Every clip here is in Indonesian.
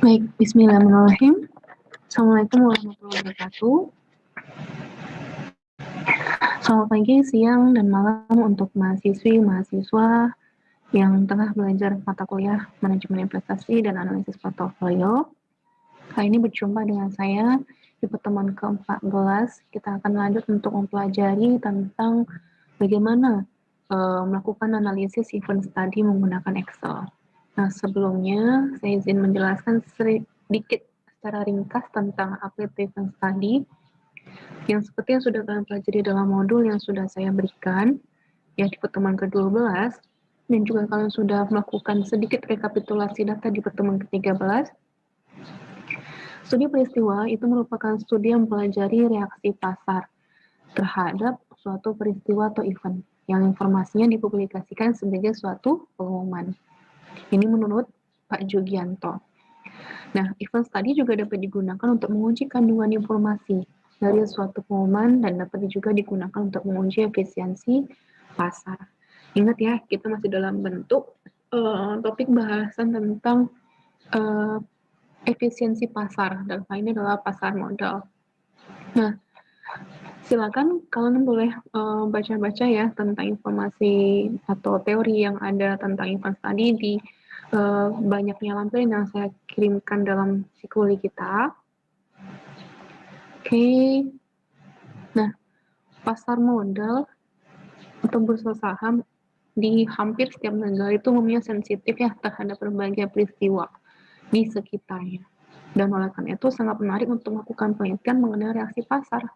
Baik, bismillahirrahmanirrahim. Assalamualaikum warahmatullahi wabarakatuh. Selamat pagi, siang, dan malam untuk mahasiswa yang tengah belajar mata kuliah manajemen investasi dan analisis portofolio. Kali ini berjumpa dengan saya di pertemuan ke-14. Kita akan lanjut untuk mempelajari tentang bagaimana melakukan analisis event study menggunakan Excel. Nah, sebelumnya saya izin menjelaskan sedikit secara ringkas tentang applied event study yang seperti yang sudah kalian pelajari dalam modul yang sudah saya berikan ya di pertemuan ke-12, dan juga kalian sudah melakukan sedikit rekapitulasi data di pertemuan ke-13. Studi peristiwa itu merupakan studi yang mempelajari reaksi pasar terhadap suatu peristiwa atau event yang informasinya dipublikasikan sebagai suatu pengumuman. Ini menurut Pak Jugianto. Nah, event study juga dapat digunakan untuk menguji kandungan informasi dari suatu pengumuman dan dapat juga digunakan untuk menguji efisiensi pasar. Ingat ya, kita masih dalam bentuk topik bahasan tentang efisiensi pasar, dan ini adalah pasar modal. Nah, silakan kalian boleh baca-baca ya tentang informasi atau teori yang ada tentang event study di banyaknya lampiran yang saya kirimkan dalam sikuli kita. Oke. Nah, pasar modal atau bursa saham di hampir setiap negara itu umumnya sensitif ya terhadap berbagai peristiwa di sekitarnya. Dan oleh karena itu sangat menarik untuk melakukan penelitian mengenai reaksi pasar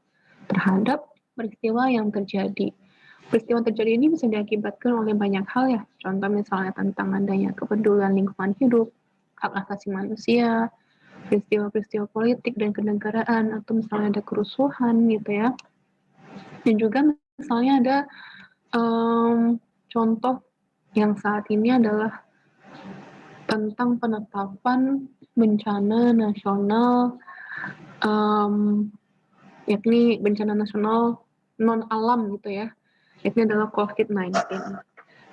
terhadap peristiwa yang terjadi. Peristiwa terjadi ini bisa diakibatkan oleh banyak hal ya. Contoh misalnya tentang adanya kepedulian lingkungan hidup, hak asasi manusia, peristiwa-peristiwa politik dan kenegaraan, atau misalnya ada kerusuhan gitu ya. Dan juga misalnya ada contoh yang saat ini adalah tentang penetapan bencana nasional, yakni bencana nasional non alam gitu ya, yakni adalah COVID-19.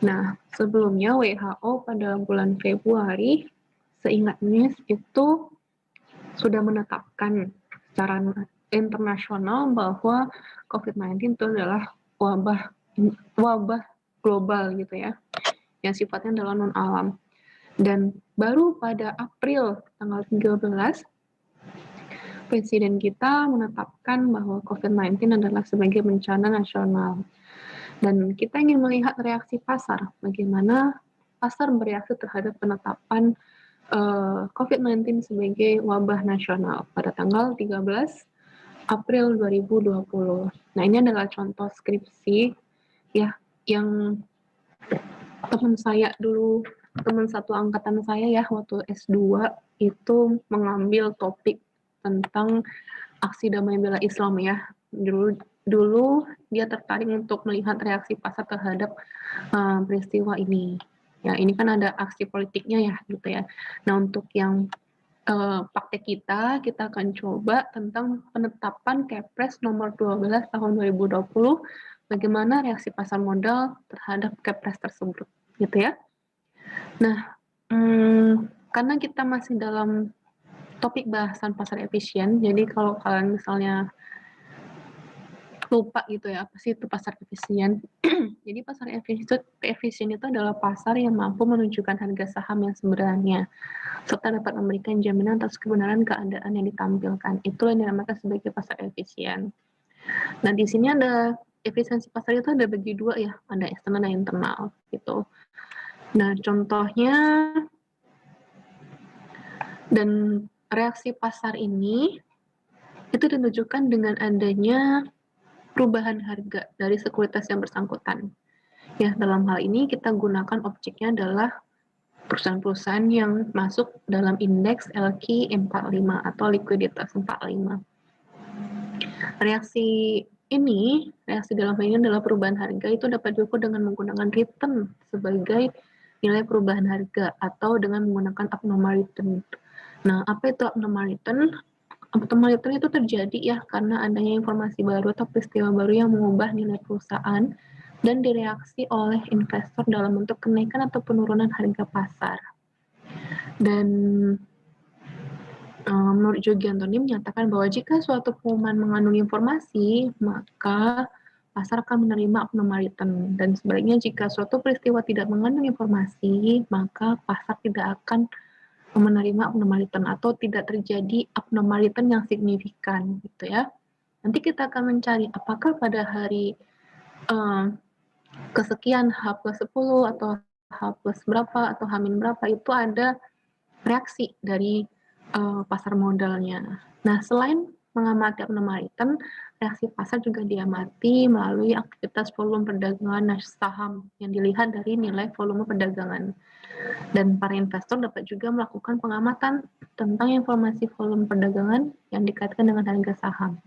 Nah, sebelumnya WHO pada bulan Februari, seingatnya itu sudah menetapkan secara internasional bahwa COVID-19 itu adalah wabah global gitu ya, yang sifatnya adalah non alam. Dan baru pada April tanggal 13, Presiden kita menetapkan bahwa COVID-19 adalah sebagai bencana nasional. Dan kita ingin melihat reaksi pasar, bagaimana pasar bereaksi terhadap penetapan COVID-19 sebagai wabah nasional pada tanggal 13 April 2020. Nah, ini adalah contoh skripsi ya yang teman saya dulu, teman satu angkatan saya ya waktu S2 itu mengambil topik tentang aksi damai bela Islam ya. Dulu dia tertarik untuk melihat reaksi pasar terhadap peristiwa ini. Ya, ini kan ada aksi politiknya ya gitu ya. Nah, untuk yang praktek kita akan coba tentang penetapan Kepres nomor 12 tahun 2020, bagaimana reaksi pasar modal terhadap Kepres tersebut, gitu ya. Nah, karena kita masih dalam topik bahasan pasar efisien, jadi kalau kalian misalnya lupa gitu ya, apa sih itu pasar efisien? Jadi pasar efisien itu adalah pasar yang mampu menunjukkan harga saham yang sebenarnya, serta dapat memberikan jaminan atas kebenaran keadaan yang ditampilkan. Itulah yang dinamakan sebagai pasar efisien. Nah, di sini ada efisiensi pasar itu ada bagi dua ya, ada eksternal dan internal gitu. Nah, contohnya dan reaksi pasar ini itu ditunjukkan dengan adanya perubahan harga dari sekuritas yang bersangkutan. Ya, dalam hal ini kita gunakan objeknya adalah perusahaan-perusahaan yang masuk dalam indeks LQ45 atau likuiditas 45. Reaksi dalam hal ini adalah perubahan harga itu dapat diukur dengan menggunakan return sebagai nilai perubahan harga atau dengan menggunakan abnormal return. Nah, apa itu abnormal return? Abnormal return itu terjadi ya karena adanya informasi baru atau peristiwa baru yang mengubah nilai perusahaan dan direaksi oleh investor dalam bentuk kenaikan atau penurunan harga pasar. Dan Menurut Jogi Antoni menyatakan bahwa jika suatu pengumuman mengandung informasi, maka pasar akan menerima abnormalitan. Dan sebaliknya jika suatu peristiwa tidak mengandung informasi, maka pasar tidak akan menerima abnormalitan atau tidak terjadi abnormalitan yang signifikan, gitu ya. Nanti kita akan mencari apakah pada hari kesekian H plus 10 atau H plus berapa atau H min berapa itu ada reaksi dari pasar modalnya. Nah, selain mengamati abnormalitan, reaksi pasar juga diamati melalui aktivitas volume perdagangan saham yang dilihat dari nilai volume perdagangan. Dan para investor dapat juga melakukan pengamatan tentang informasi volume perdagangan yang dikaitkan dengan harga saham.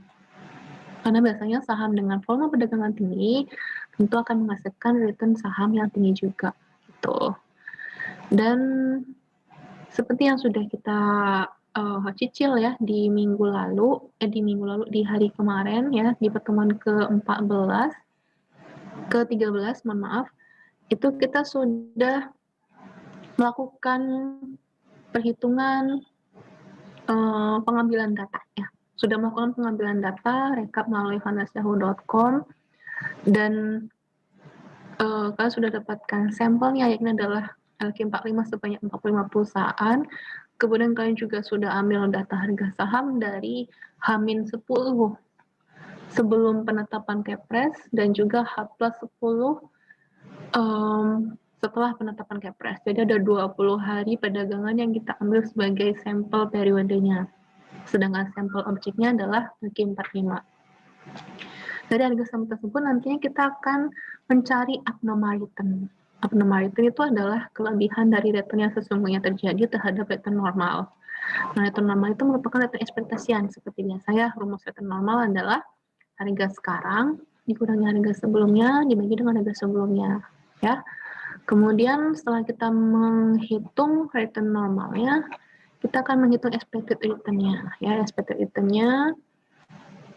Karena biasanya saham dengan volume perdagangan tinggi tentu akan menghasilkan return saham yang tinggi juga. Gitu. Dan seperti yang sudah kita cicil ya di hari kemarin ya di pertemuan ke-13 mohon maaf, itu kita sudah melakukan perhitungan pengambilan data ya. Sudah melakukan pengambilan data rekap melalui fantasyahoo.com dan kalian sudah dapatkan sampelnya, yakni adalah LQ45 sebanyak 45 perusahaan. Kemudian kalian juga sudah ambil data harga saham dari H-10 sebelum penetapan Kepres dan juga H plus 10 setelah penetapan Kepres. Jadi ada 20 hari perdagangan yang kita ambil sebagai sampel periodenya. Sedangkan sampel objeknya adalah LQ45. Dari harga saham tersebut nantinya kita akan mencari abnormalitan. Abnormalitan itu adalah kelebihan dari return yang sesungguhnya terjadi terhadap return normal. Nah, return normal itu merupakan return ekspektasian. Seperti biasa ya, rumus return normal adalah harga sekarang dikurangi harga sebelumnya dibagi dengan harga sebelumnya. Ya. Kemudian setelah kita menghitung return normalnya, kita akan menghitung expected return-nya. Ya, expected return-nya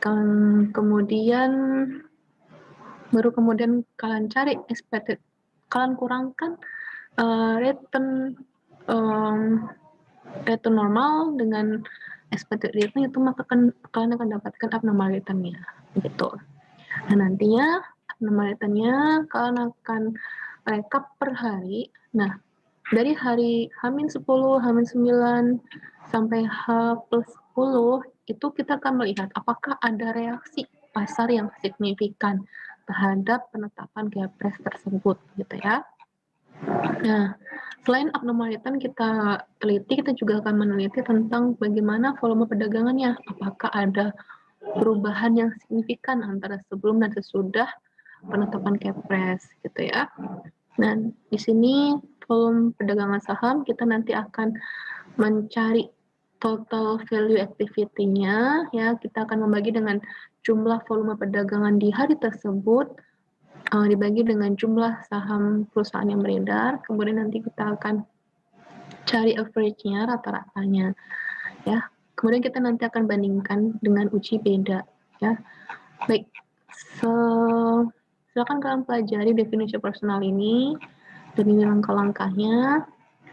kemudian kalian cari expected, kalian kurangkan return normal dengan expected return itu, maka kalian akan dapatkan abnormal return-nya gitu. Nah, nantinya abnormal return-nya kalian akan rekap per hari. Nah, dari hari H-10, H-9 sampai H plus 10 itu kita akan melihat apakah ada reaksi pasar yang signifikan terhadap penetapan Kepres tersebut gitu ya. Nah, selain abnormalitas kita teliti, kita juga akan meneliti tentang bagaimana volume perdagangannya. Apakah ada perubahan yang signifikan antara sebelum dan sesudah penetapan Kepres gitu ya. Dan di sini volume perdagangan saham kita nanti akan mencari total value activity-nya ya, kita akan membagi dengan jumlah volume perdagangan di hari tersebut dibagi dengan jumlah saham perusahaan yang beredar, kemudian nanti kita akan cari average-nya, rata-ratanya ya. Kemudian kita nanti akan bandingkan dengan uji beda ya. Baik, silakan kalian pelajari definisi personal ini dan ini langkah-langkahnya.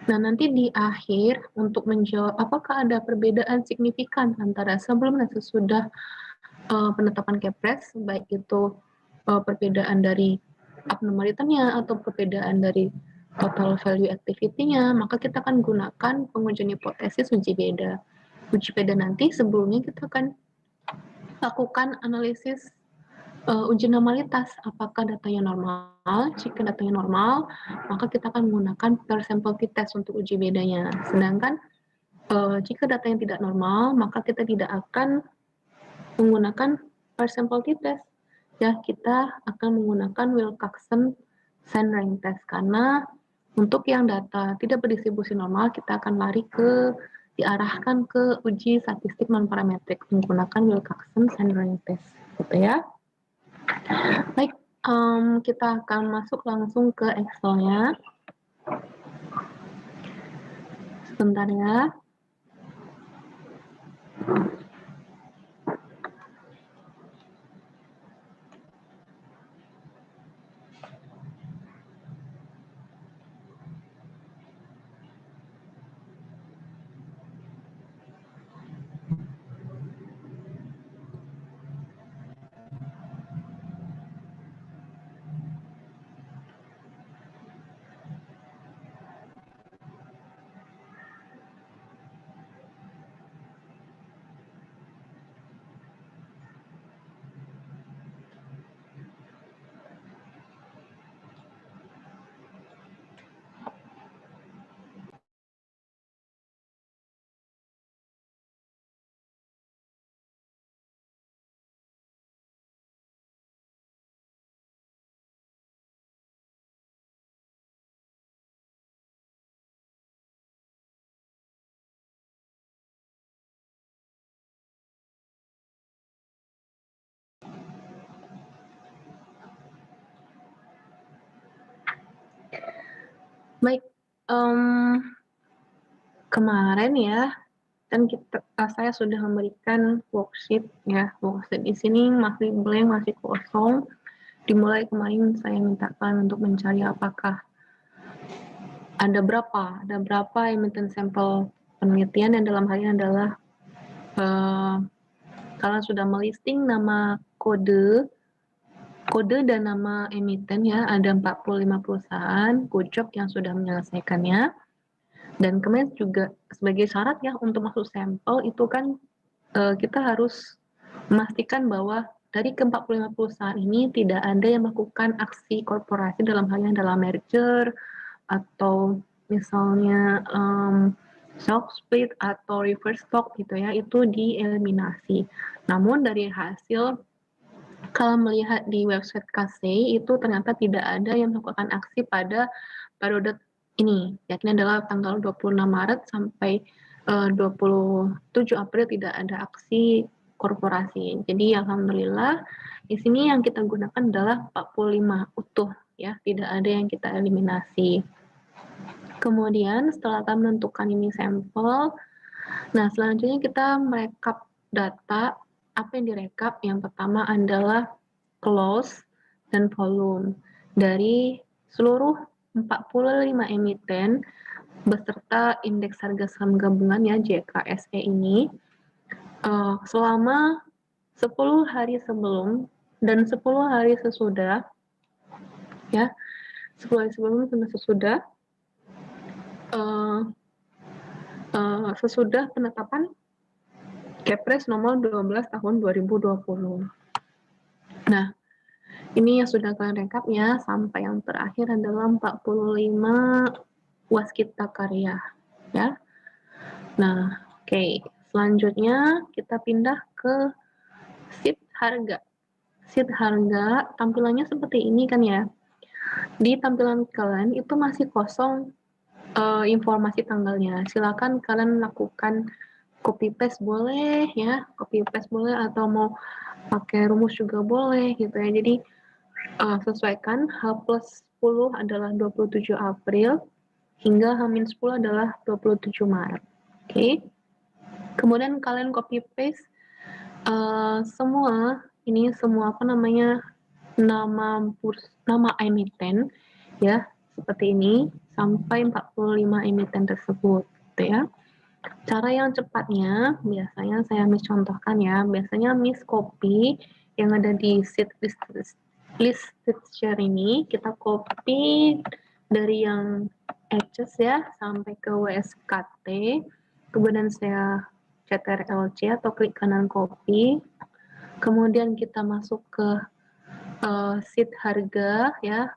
Nah, nanti di akhir untuk menjawab apakah ada perbedaan signifikan antara sebelum dan sesudah penetapan Kepres, baik itu perbedaan dari abnormalitasnya atau perbedaan dari total value activity-nya, maka kita akan gunakan pengujian hipotesis uji beda. Uji beda nanti sebelumnya kita akan lakukan analisis uji normalitas, apakah datanya normal. Jika datanya normal, maka kita akan menggunakan per sample t-test untuk uji bedanya. Sedangkan jika datanya tidak normal, maka kita tidak akan menggunakan per sample t-test. Ya, kita akan menggunakan Wilcoxon Sand Rank Test, karena untuk yang data tidak berdistribusi normal, kita akan diarahkan ke uji statistik non-parametrik menggunakan Wilcoxon Sand Rank Test, gitu ya. Baik, kita akan masuk langsung ke Excel-nya. Sebentar ya. Baik, kemarin ya, kan saya sudah memberikan worksheet ya, worksheet di sini masih blank, masih kosong. Dimulai kemarin saya mintakan untuk mencari apakah ada berapa emiten sampel penelitian yang dalam hal ini adalah kalian sudah melisting nama kode dan nama emiten ya, ada 45 perusahaan good job yang sudah menyelesaikannya. Dan kemudian juga sebagai syarat ya untuk masuk sampel itu kan kita harus memastikan bahwa dari ke-45 perusahaan ini tidak ada yang melakukan aksi korporasi dalam halnya adalah merger atau misalnya stock split atau reverse stock gitu ya, itu dieliminasi. Namun dari hasil kalau melihat di website KSEI itu ternyata tidak ada yang melakukan aksi pada periode ini, yakni adalah tanggal 26 Maret sampai 27 April tidak ada aksi korporasi. Jadi alhamdulillah di sini yang kita gunakan adalah 45 utuh ya, tidak ada yang kita eliminasi. Kemudian setelah kita menentukan ini sampel, nah selanjutnya kita merekap data. Apa yang direkap? Yang pertama adalah close dan volume dari seluruh 45 emiten beserta indeks harga saham gabungan ya JKSE ini selama 10 hari sebelum dan 10 hari sesudah ya, 10 hari sebelum dan sesudah penetapan Kepres nomor 12 tahun 2020. Nah, ini yang sudah kalian rekap ya, sampai yang terakhir adalah 45 waskita karya ya. Nah, oke. Selanjutnya kita pindah ke sheet harga. Sheet harga tampilannya seperti ini kan ya. Di tampilan kalian itu masih kosong informasi tanggalnya. Silakan kalian lakukan copy paste boleh ya, copy paste boleh atau mau pakai rumus juga boleh gitu ya. Jadi sesuaikan H+10 adalah 27 April hingga H-10 adalah 27 Maret. Oke. Kemudian kalian copy paste semua apa namanya nama emiten ya seperti ini sampai 45 emiten tersebut gitu ya. Cara yang cepatnya biasanya saya contohkan ya, biasanya copy yang ada di sheet listed share ini kita copy dari yang HS ya sampai ke WSKT, kemudian saya CTRL-C atau klik kanan copy, kemudian kita masuk ke sheet harga ya,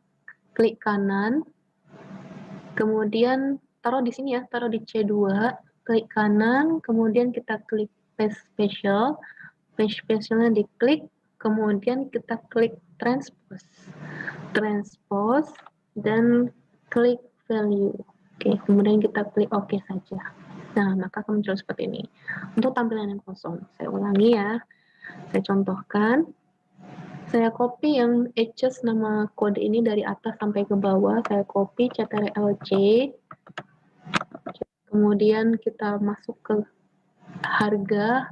klik kanan, kemudian taruh di sini ya, taruh di C2, klik kanan, kemudian kita klik paste special, paste specialnya diklik, kemudian kita klik transpose, dan klik value. Oke, kemudian kita klik OK saja. Nah, maka akan muncul seperti ini. Untuk tampilan yang kosong, saya ulangi ya. Saya contohkan. Saya copy yang HS nama kode ini dari atas sampai ke bawah. Saya copy CTRL-C. Kemudian kita masuk ke harga.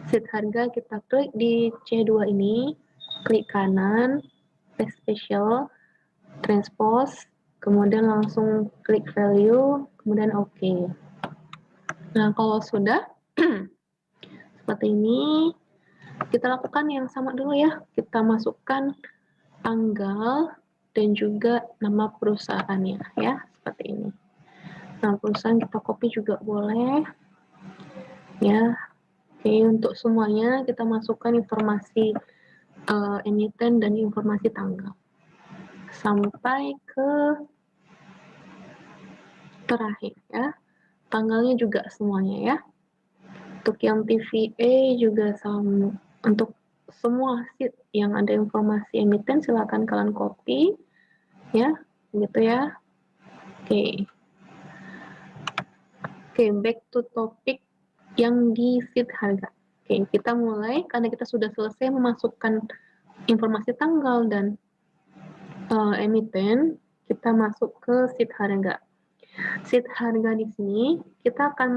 Sheet harga kita klik di C2 ini. Klik kanan. Paste special. Transpose. Kemudian langsung klik value. Kemudian OK. Nah, kalau sudah seperti ini, kita lakukan yang sama dulu ya. Kita masukkan tanggal dan juga nama perusahaannya ya, seperti ini. Nah, perusahaan kita copy juga boleh. Ya. Oke, untuk semuanya kita masukkan informasi emiten dan informasi tanggal. Sampai ke terakhir ya. Tanggalnya juga semuanya ya. Untuk yang TVA juga sama. Untuk semua sheet yang ada informasi emiten silakan kalian copy ya, gitu ya. Oke. Oke, back to topic yang di sheet harga. Oke, kita mulai karena kita sudah selesai memasukkan informasi tanggal dan emiten, kita masuk ke sheet harga. Sheet harga di sini kita akan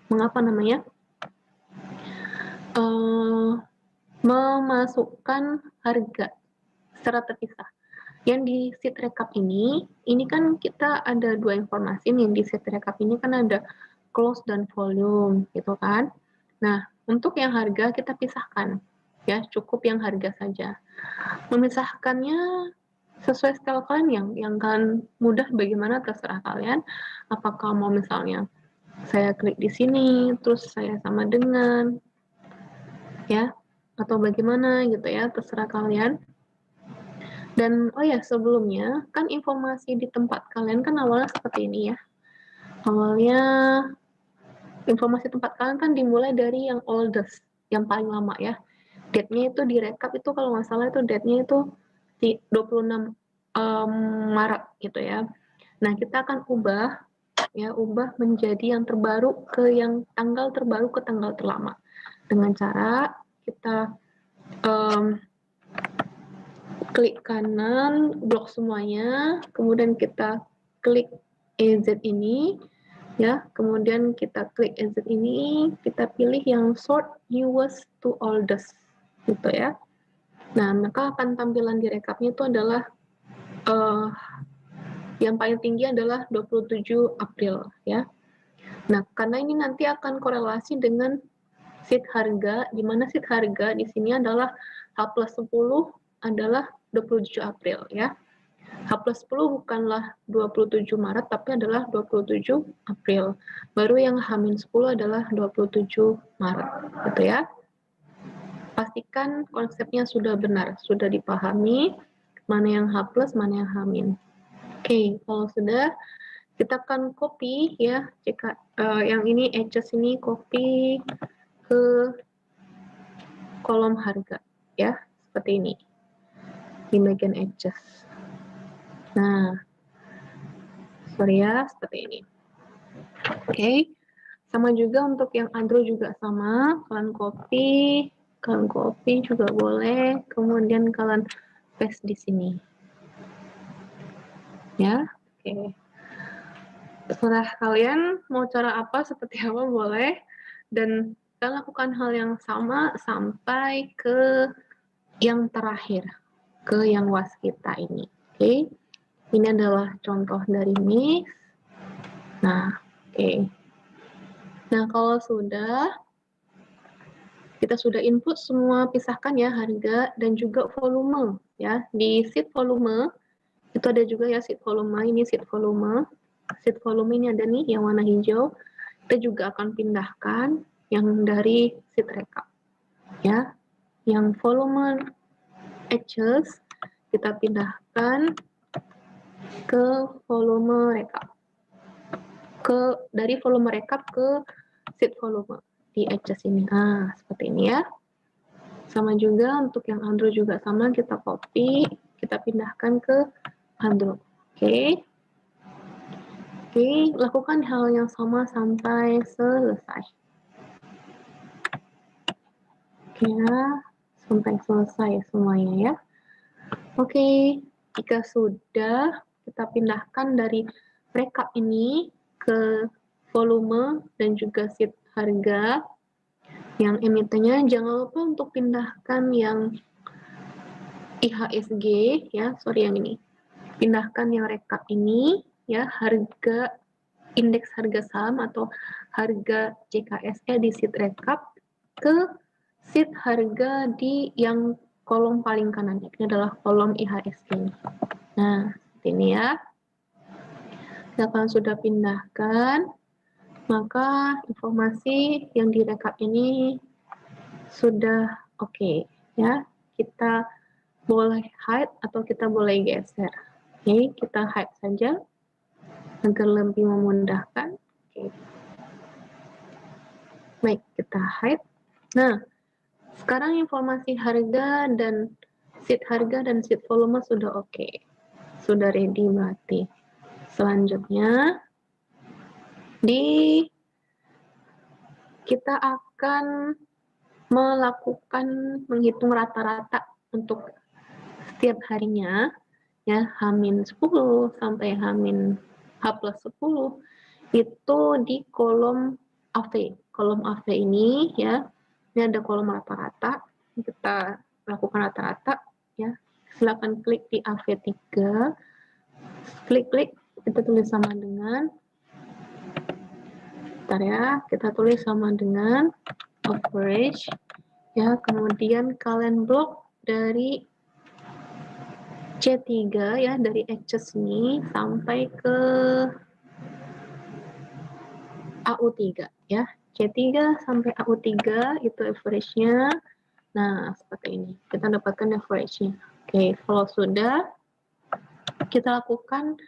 mengapa namanya? Memasukkan harga secara terpisah. Yang di sheet rekap ini kan kita ada dua informasi nih di sheet rekap ini kan ada close dan volume gitu kan. Nah, untuk yang harga kita pisahkan ya, cukup yang harga saja. Memisahkannya sesuai style kalian yang kalian mudah bagaimana terserah kalian. Apakah mau misalnya saya klik di sini terus saya sama dengan ya atau bagaimana gitu ya, terserah kalian. Dan oh ya, sebelumnya kan informasi di tempat kalian kan awalnya seperti ini ya. Awalnya informasi tempat kalian kan dimulai dari yang oldest, yang paling lama ya. Date-nya itu di rekap itu kalau nggak salah itu date-nya itu di 26 Maret gitu ya. Nah, kita akan ubah menjadi yang terbaru ke yang tanggal terbaru ke tanggal terlama. Dengan cara kita klik kanan, blok semuanya, kemudian kita klik EZ ini, ya, kemudian kita klik EZ ini, kita pilih yang sort newest to oldest, gitu ya. Nah, maka akan tampilan di rekapnya itu adalah yang paling tinggi adalah 27 April, ya. Nah, karena ini nanti akan korelasi dengan sheet harga, di mana sheet harga di sini adalah H+10 adalah 27 April ya. H+10 bukanlah 27 Maret tapi adalah 27 April. Baru yang H-10 adalah 27 Maret gitu ya. Pastikan konsepnya sudah benar, sudah dipahami mana yang H+, mana yang H-. Oke, kalau sudah kita akan copy ya, jika yang ini edges ini copy ke kolom harga ya, seperti ini di bagian edges. Nah, sorry ya, seperti ini. Oke, sama juga untuk yang Android juga sama, kalian copy juga boleh, kemudian kalian paste di sini. Ya, oke. Terserah kalian mau cara apa, seperti apa boleh, dan kita lakukan hal yang sama sampai ke yang terakhir, ke yang waskita ini. Oke, ini adalah contoh dari mix. Nah, oke. Nah, kalau kita sudah input semua, pisahkan ya harga dan juga volume ya. Di sheet volume itu ada juga ya sheet volume, ini sheet volume. Sheet volume ini ada nih yang warna hijau. Kita juga akan pindahkan yang dari sheet rekap ya. Yang volume edges kita pindahkan ke volume rekap. Dari volume rekap ke sheet volume di edges ini. Nah, seperti ini ya. Sama juga untuk yang Android juga sama, kita copy, kita pindahkan ke Android. Oke. Oke, lakukan hal yang sama sampai selesai. Oke ya, sampai selesai semuanya ya. Oke, jika sudah, kita pindahkan dari rekap ini ke volume dan juga sheet harga. Yang emitennya jangan lupa untuk pindahkan yang IHSG ya, sorry yang ini. Pindahkan yang rekap ini ya, harga indeks harga saham atau harga JKSE di sheet rekap ke sheet harga di yang kolom paling kanan. Ini adalah kolom IHSG. Nah, seperti ini ya. Jika kalian sudah pindahkan, maka informasi yang direkap ini sudah oke ya. Kita boleh hide atau kita boleh geser. Oke, kita hide saja agar lebih memudahkan. Oke. Baik, kita hide. Nah, sekarang informasi harga dan sheet harga dan sheet volume sudah oke. Sudah ready berarti. Selanjutnya kita akan melakukan menghitung rata-rata untuk setiap harinya ya H-10 sampai H+10 itu di kolom AV. Kolom AV ini ya, ini ada kolom rata-rata. Kita lakukan rata-rata ya. Silakan klik di AV3. Klik, kita tulis sama dengan, bentar ya, kita tulis sama dengan average ya, kemudian kalian blok dari C3 ya, dari edges ini sampai ke AU3 ya. C3 sampai AU3 itu average-nya. Nah, seperti ini. Kita dapatkan average-nya. Oke, kalau sudah, kita lakukan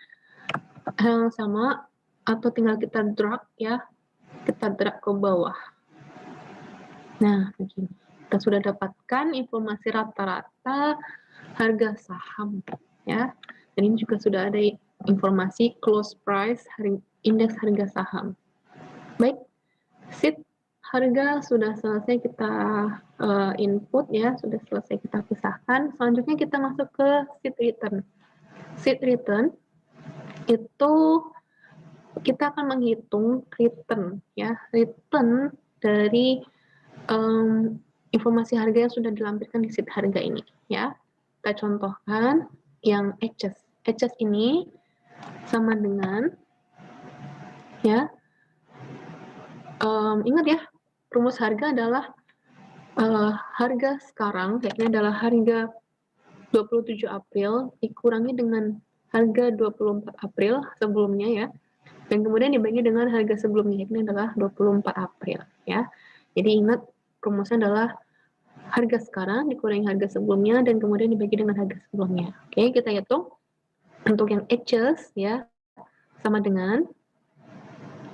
hal yang sama atau tinggal kita drag ya. Kita drag ke bawah. Nah, begini. Kita sudah dapatkan informasi rata-rata harga saham ya. Dan ini juga sudah ada informasi close price, indeks harga saham. Baik, sheet harga sudah selesai kita input ya, sudah selesai kita pisahkan. Selanjutnya kita masuk ke sheet return. Sheet return itu kita akan menghitung return ya, return dari informasi harga yang sudah dilampirkan di sheet harga ini ya. Kita contohkan yang HS. HS ini sama dengan ya, ingat ya, rumus harga adalah harga sekarang, yakni adalah harga 27 April dikurangi dengan harga 24 April sebelumnya ya, dan kemudian dibagi dengan harga sebelumnya, yakni adalah 24 April ya. Jadi ingat, rumusnya adalah harga sekarang dikurangi harga sebelumnya dan kemudian dibagi dengan harga sebelumnya. Oke, kita hitung untuk yang edges ya, sama dengan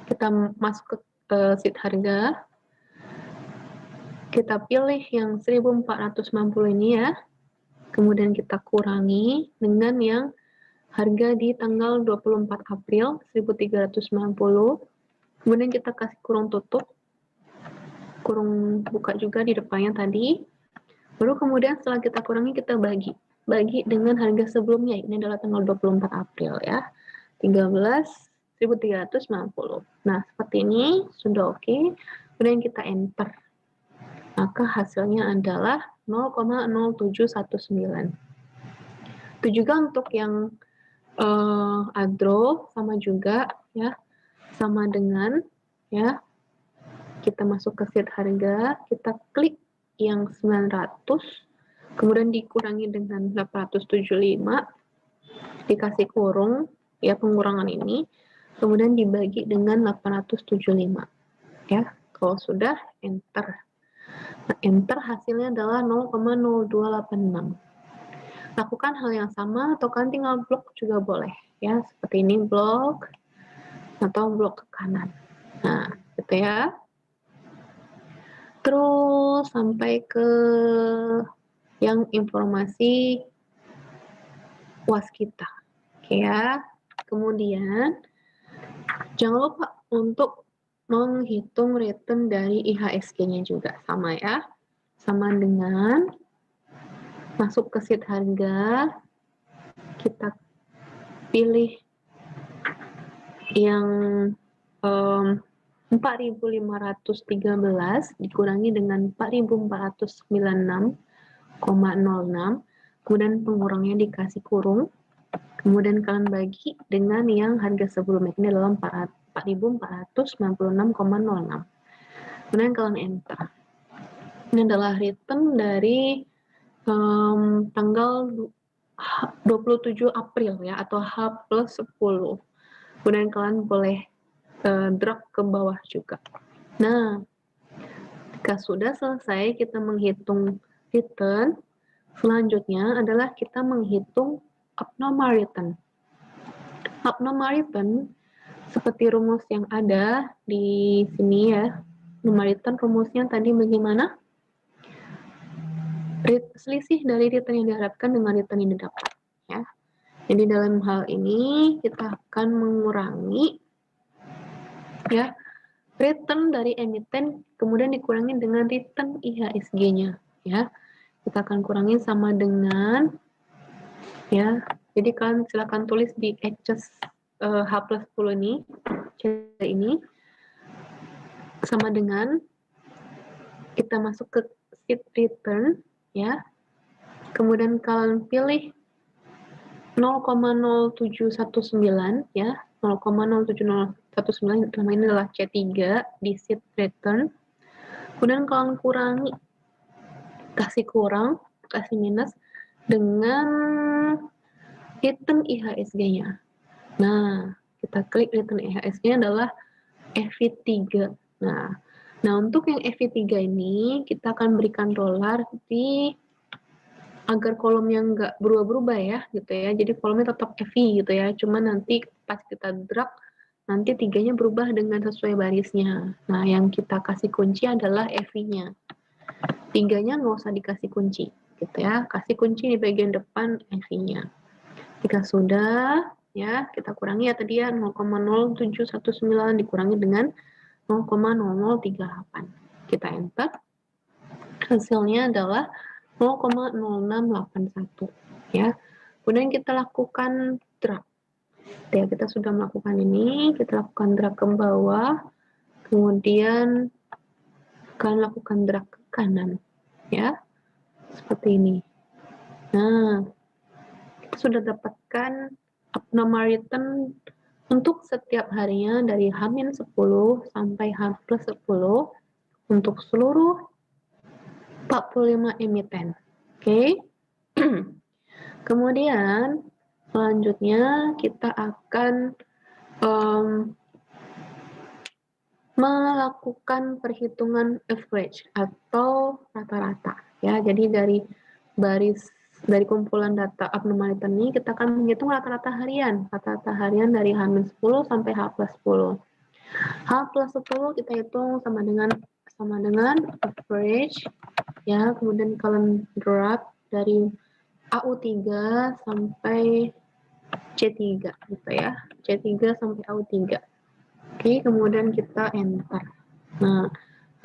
kita masuk ke sheet harga, kita pilih yang 1490 ini ya, kemudian kita kurangi dengan yang harga di tanggal 24 April 1390, kemudian kita kasih kurung tutup, kurung buka juga di depannya tadi, baru kemudian setelah kita kurangi kita bagi dengan harga sebelumnya, ini adalah tanggal 24 April ya, 13.390. Nah, seperti ini sudah oke. Kemudian kita enter. Maka hasilnya adalah 0,0719. Itu juga untuk yang Adro sama juga ya, sama dengan ya, kita masuk ke sheet harga, kita klik yang 900, kemudian dikurangi dengan 875, dikasih kurung ya, pengurangan ini, kemudian dibagi dengan 875 ya. Kalau sudah, enter. Nah, enter hasilnya adalah 0,0286. Lakukan hal yang sama atau kan tinggal blok juga boleh ya, seperti ini, blok atau blok ke kanan. Nah, gitu ya. Terus sampai ke yang informasi waskita. Oke ya. Kemudian jangan lupa untuk menghitung return dari IHSG-nya juga, sama ya. Sama dengan masuk ke sheet harga, kita pilih yang 4.513 dikurangi dengan 4.496,06, kemudian pengurangnya dikasih kurung, kemudian kalian bagi dengan yang harga sebelumnya, ini adalah 4.496,06. Kemudian kalian enter. Ini adalah return dari tanggal 27 April ya, atau H+10. Kemudian kalian boleh drag ke bawah juga. Nah, jika sudah selesai kita menghitung return, selanjutnya adalah kita menghitung abnormal return. Abnormal return seperti rumus yang ada di sini ya. Abnormal return rumusnya tadi bagaimana? Selisih dari return yang diharapkan dengan return yang didapat ya. Jadi dalam hal ini kita akan mengurangi ya return dari emiten, kemudian dikurangi dengan return IHSG-nya ya. Kita akan kurangi sama dengan ya Jadi kalian silakan tulis di adjust H+10 ini sama dengan kita masuk ke sheet return ya. Kemudian kalian pilih 0,0719 ya, 0,07019 nama ini adalah C3 di sheet return. Kemudian kalian kurangi, kasih kurang, kasih minus dengan return IHSG-nya. Nah, kita klik return IHSG-nya adalah FV3. Nah, untuk yang FV3 ini kita akan berikan dolar di agar kolomnya nggak berubah-berubah ya, gitu ya. Jadi kolomnya tetap FV gitu ya. Cuma nanti pas kita drag, nanti tiganya berubah dengan sesuai barisnya. Nah, yang kita kasih kunci adalah FV-nya. Tiganya nggak usah dikasih kunci, gitu ya. Kasih kunci di bagian depan FV-nya. Jika sudah, ya kita kurangi ya tadi ya 0,0719 dikurangi dengan 0,0038. Kita enter. Hasilnya adalah 0,0681 ya. Kemudian kita lakukan drag. Ya, kita sudah melakukan ini, kita lakukan drag ke bawah. Kemudian kalian lakukan drag ke kanan ya. Seperti ini. Nah, kita sudah dapatkan abnormal return untuk setiap harinya dari H-10 sampai H+10 untuk seluruh 45 emiten. Oke. Kemudian selanjutnya kita akan melakukan perhitungan average atau rata-rata ya. Jadi dari kumpulan data abnormal ini kita akan menghitung rata-rata harian dari H-10 sampai H+10. H+10 kita hitung sama dengan average ya, kemudian kalian drop dari AU3 sampai C3 gitu ya, C3 sampai AU3. Oke, kemudian kita enter. Nah,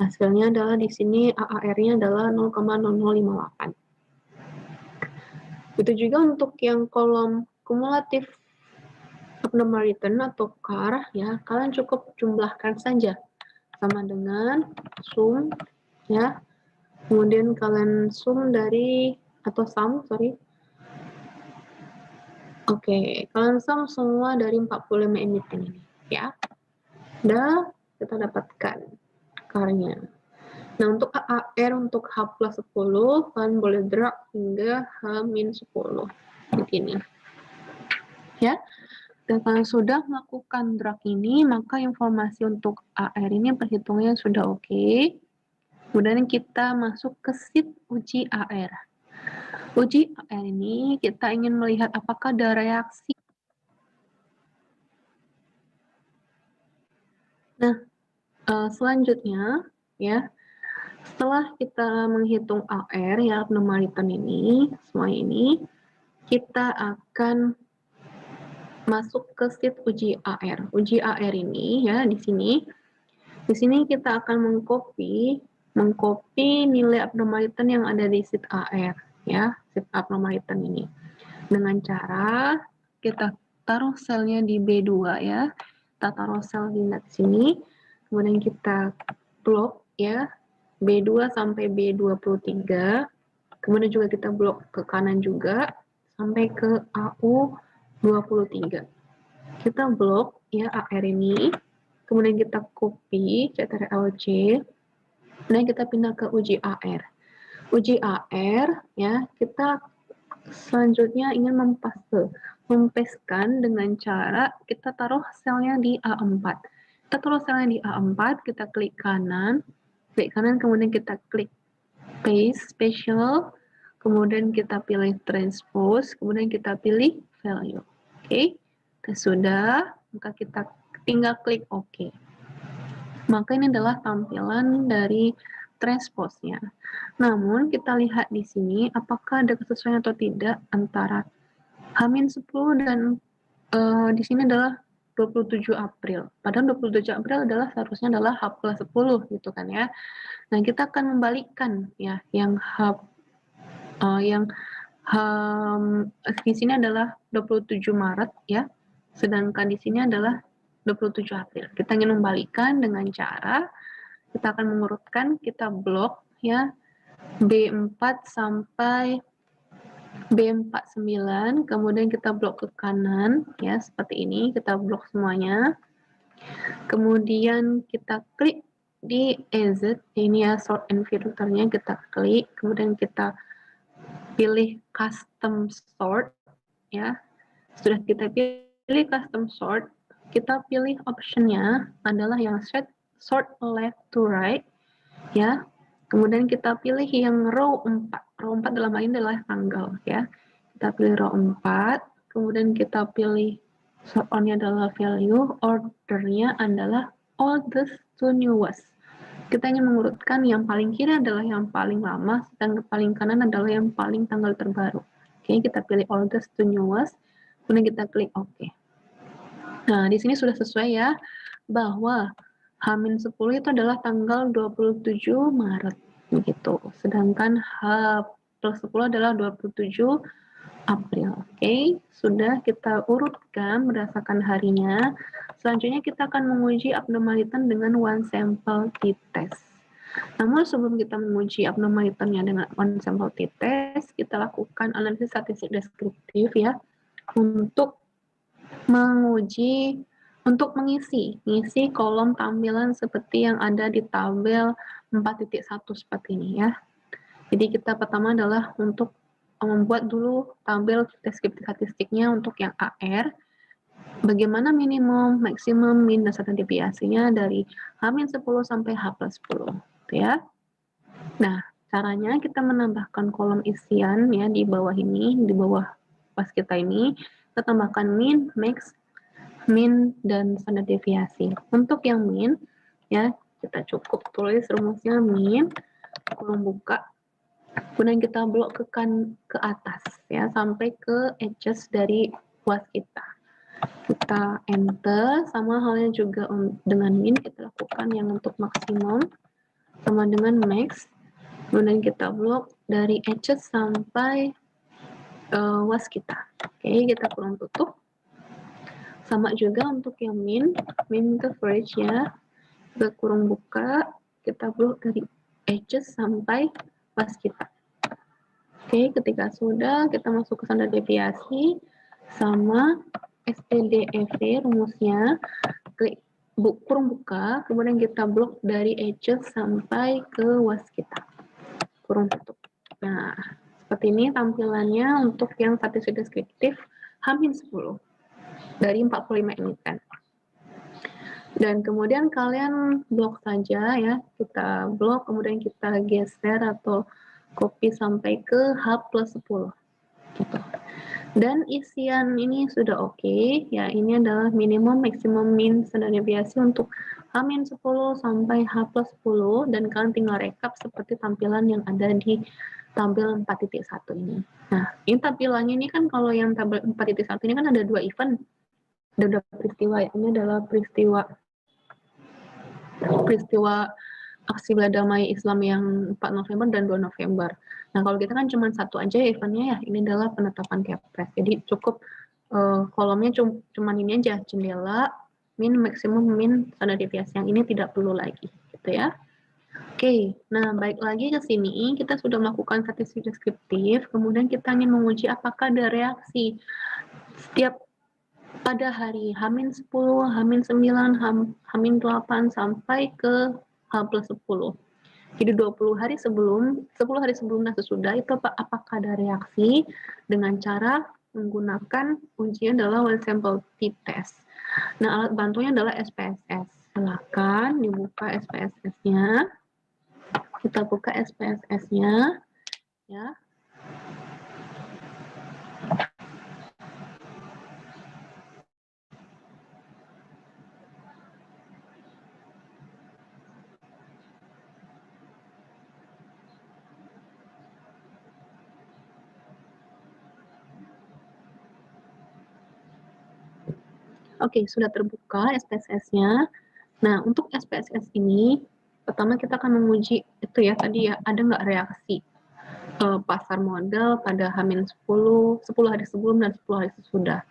hasilnya adalah di sini AAR-nya adalah 0,0058. Itu juga untuk yang kolom kumulatif abnormal return atau CAR ya, kalian cukup jumlahkan saja sama dengan sum ya. Kemudian kalian sum dari atau sum, sorry. Oke, kalian sum semua dari 45 emiten ini ya. Udah kita dapatkan CAR-nya. Nah, untuk AAR untuk H+10 kalian boleh drag hingga H-10 begini. Ya. Dan kalau sudah melakukan drag ini, maka informasi untuk AR ini perhitungannya sudah oke. Kemudian kita masuk ke sheet uji AR. Uji AR ini kita ingin melihat apakah ada reaksi. Nah, selanjutnya ya, setelah kita menghitung AR ya, abnormal return ini, semua ini, kita akan masuk ke sheet uji AR. Uji AR ini ya di sini. Di sini kita akan mengcopy nilai abnormal return yang ada di sheet AR ya, sheet abnormal return ini. Dengan cara kita taruh selnya di B2 ya. Kita taruh sel di sini. Kemudian kita blok ya B2 sampai B23. Kemudian juga kita blok ke kanan juga sampai ke AU23. Kita blok ya AR ini, kemudian kita copy Ctrl+C, kemudian kita pindah ke uji AR. Uji AR ya, kita selanjutnya ingin mempaskan dengan cara kita taruh selnya di A4. Kita taruh selnya di A4, kita klik kanan, kemudian kita klik paste special, kemudian kita pilih transpose, kemudian kita pilih value. Oke, sudah, maka kita tinggal klik OK. Maka ini adalah tampilan dari transpose-nya. Namun kita lihat di sini apakah ada kesesuaian atau tidak antara H-10 dan di sini adalah 27 April. Padahal 27 April adalah seharusnya adalah H+10 gitu kan ya. Nah, kita akan membalikkan ya yang Di sini adalah 27 Maret ya, sedangkan di sini adalah 27 April. Kita ingin membalikan dengan cara kita akan mengurutkan, kita blok ya B4 sampai B49, kemudian kita blok ke kanan ya seperti ini, kita blok semuanya. Kemudian kita klik di EZ, ini ya sort and filternya, kita klik, kemudian kita pilih custom sort ya. Sudah kita pilih custom sort, kita pilih optionnya adalah yang sort left to right ya. Kemudian kita pilih yang row 4. Row 4 dalam hal ini adalah tanggal ya. Kita pilih row 4, kemudian kita pilih sort on-nya adalah value, ordernya adalah oldest to newest. Kita ingin mengurutkan yang paling kiri adalah yang paling lama, sedangkan paling kanan adalah yang paling tanggal terbaru. Oke, kita pilih oldest to newest, kemudian kita klik OK. Nah, di sini sudah sesuai ya, bahwa H-10 itu adalah tanggal 27 Maret, begitu. Sedangkan H+10 adalah 27 April. Oke, sudah kita urutkan berdasarkan harinya. Selanjutnya kita akan menguji abnormalitan dengan one sample t-test. Namun sebelum kita menguji abnormalitannya dengan one sample t-test, kita lakukan analisis statistik deskriptif ya, untuk mengisi kolom tampilan seperti yang ada di tabel 4.1 seperti ini ya. Jadi kita pertama adalah untuk membuat dulu tabel deskriptif statistiknya untuk yang AR, bagaimana minimum, maksimum, min, dan standar deviasinya dari H-10 sampai H+10 ya. Nah, caranya kita menambahkan kolom isian ya di bawah ini, di bawah pas kita ini, kita tambahkan min, max, min, dan standar deviasi. Untuk yang min, ya kita cukup tulis rumusnya min, kurung buka, kemudian kita blok ke atas, ya sampai ke edges dari was kita. Kita enter, sama halnya juga dengan min, kita lakukan yang untuk maksimum, sama dengan max, kemudian kita blok dari edges sampai was kita. Oke, kita kurung tutup. Sama juga untuk yang min coverage ya, kita kurung buka, kita blok dari edges sampai was kita. Oke, ketika sudah, kita masuk ke standar deviasi, sama STDEV rumusnya, klik kurung buka, kemudian kita blok dari edges sampai ke was kita, kurung tutup. Nah, seperti ini tampilannya untuk yang statistik deskriptif H-10 dari 45 emiten. Dan kemudian kalian blok saja ya, kita blok, kemudian kita geser atau copy sampai ke H+10. Gitu. Dan isian ini sudah oke, ya ini adalah minimum, maksimum, min, standar deviasi untuk H-10 sampai H+10, dan kalian tinggal rekap seperti tampilan yang ada di tabel 4.1 ini. Nah, ini tampilannya ini kan kalau yang tabel 4.1 ini kan ada 2 event, ada 2 peristiwa ya. Ini adalah peristiwa aksi bela damai Islam yang 4 November dan 2 November. Nah, kalau kita kan cuma satu aja eventnya ya, ini adalah penetapan Kepres. Jadi cukup kolomnya cuma ini aja, jendela, min, maksimum, min, standar deviasi. Yang ini tidak perlu lagi, gitu ya. Oke, nah baik lagi ke sini, kita sudah melakukan statistik deskriptif, kemudian kita ingin menguji apakah ada reaksi setiap pada hari H-10, H-9, H-8 sampai ke H+10. Jadi 10 hari sebelum dan sesudah itu apakah ada reaksi dengan cara menggunakan ujian adalah one sample t-test. Nah, alat bantunya adalah SPSS. Silakan dibuka SPSS-nya. Kita buka SPSS-nya ya. Oke, sudah terbuka SPSS-nya. Nah, untuk SPSS ini, pertama kita akan menguji itu ya, tadi ya, ada nggak reaksi. pasar modal pada H-10, 10 hari sebelum dan 10 hari sesudah.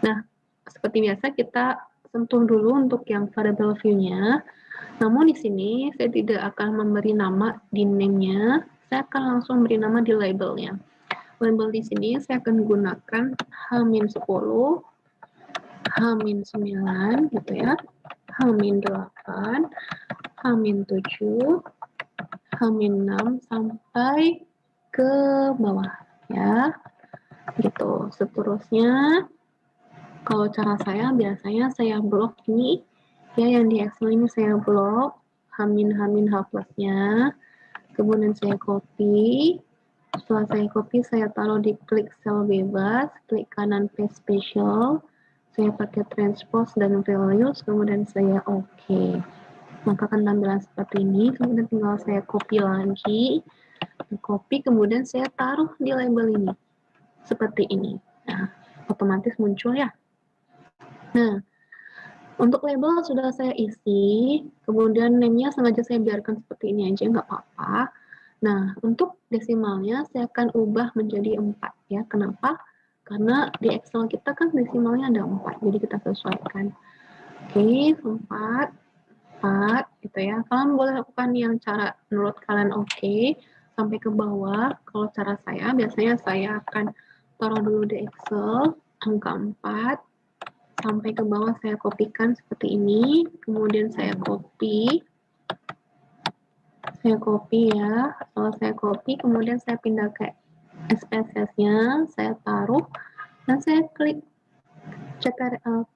Nah, seperti biasa kita sentuh dulu untuk yang variable view-nya. Namun di sini saya tidak akan memberi nama di name-nya, saya akan langsung beri nama di label-nya. Label di sini saya akan gunakan H-10, H-9 gitu ya, H-8, H-7, H-6 sampai ke bawah ya. Gitu. Seterusnya kalau cara saya biasanya saya blok ini ya, yang di Excel ini saya blok H-H plusnya, kemudian saya copy. Setelah saya copy, saya taruh di klik sel bebas, klik kanan paste special, saya pakai transpose dan values, kemudian saya OK. Maka akan tampilan seperti ini, kemudian tinggal saya copy lagi, copy, kemudian saya taruh di label ini, seperti ini. Nah, otomatis muncul ya. Nah, untuk label sudah saya isi, kemudian name-nya sengaja saya biarkan seperti ini aja, nggak apa-apa. Nah, untuk desimalnya saya akan ubah menjadi 4 ya. Kenapa? Karena di Excel kita kan desimalnya ada 4, jadi kita sesuaikan. Oke, 4 gitu ya. Kalian boleh lakukan yang cara menurut kalian oke, sampai ke bawah. Kalau cara saya, biasanya saya akan taruh dulu di Excel, angka 4, sampai ke bawah saya kopikan seperti ini, kemudian saya copy ya. Setelah saya copy, kemudian saya pindah ke SPSS-nya, saya taruh, dan saya klik Ctrl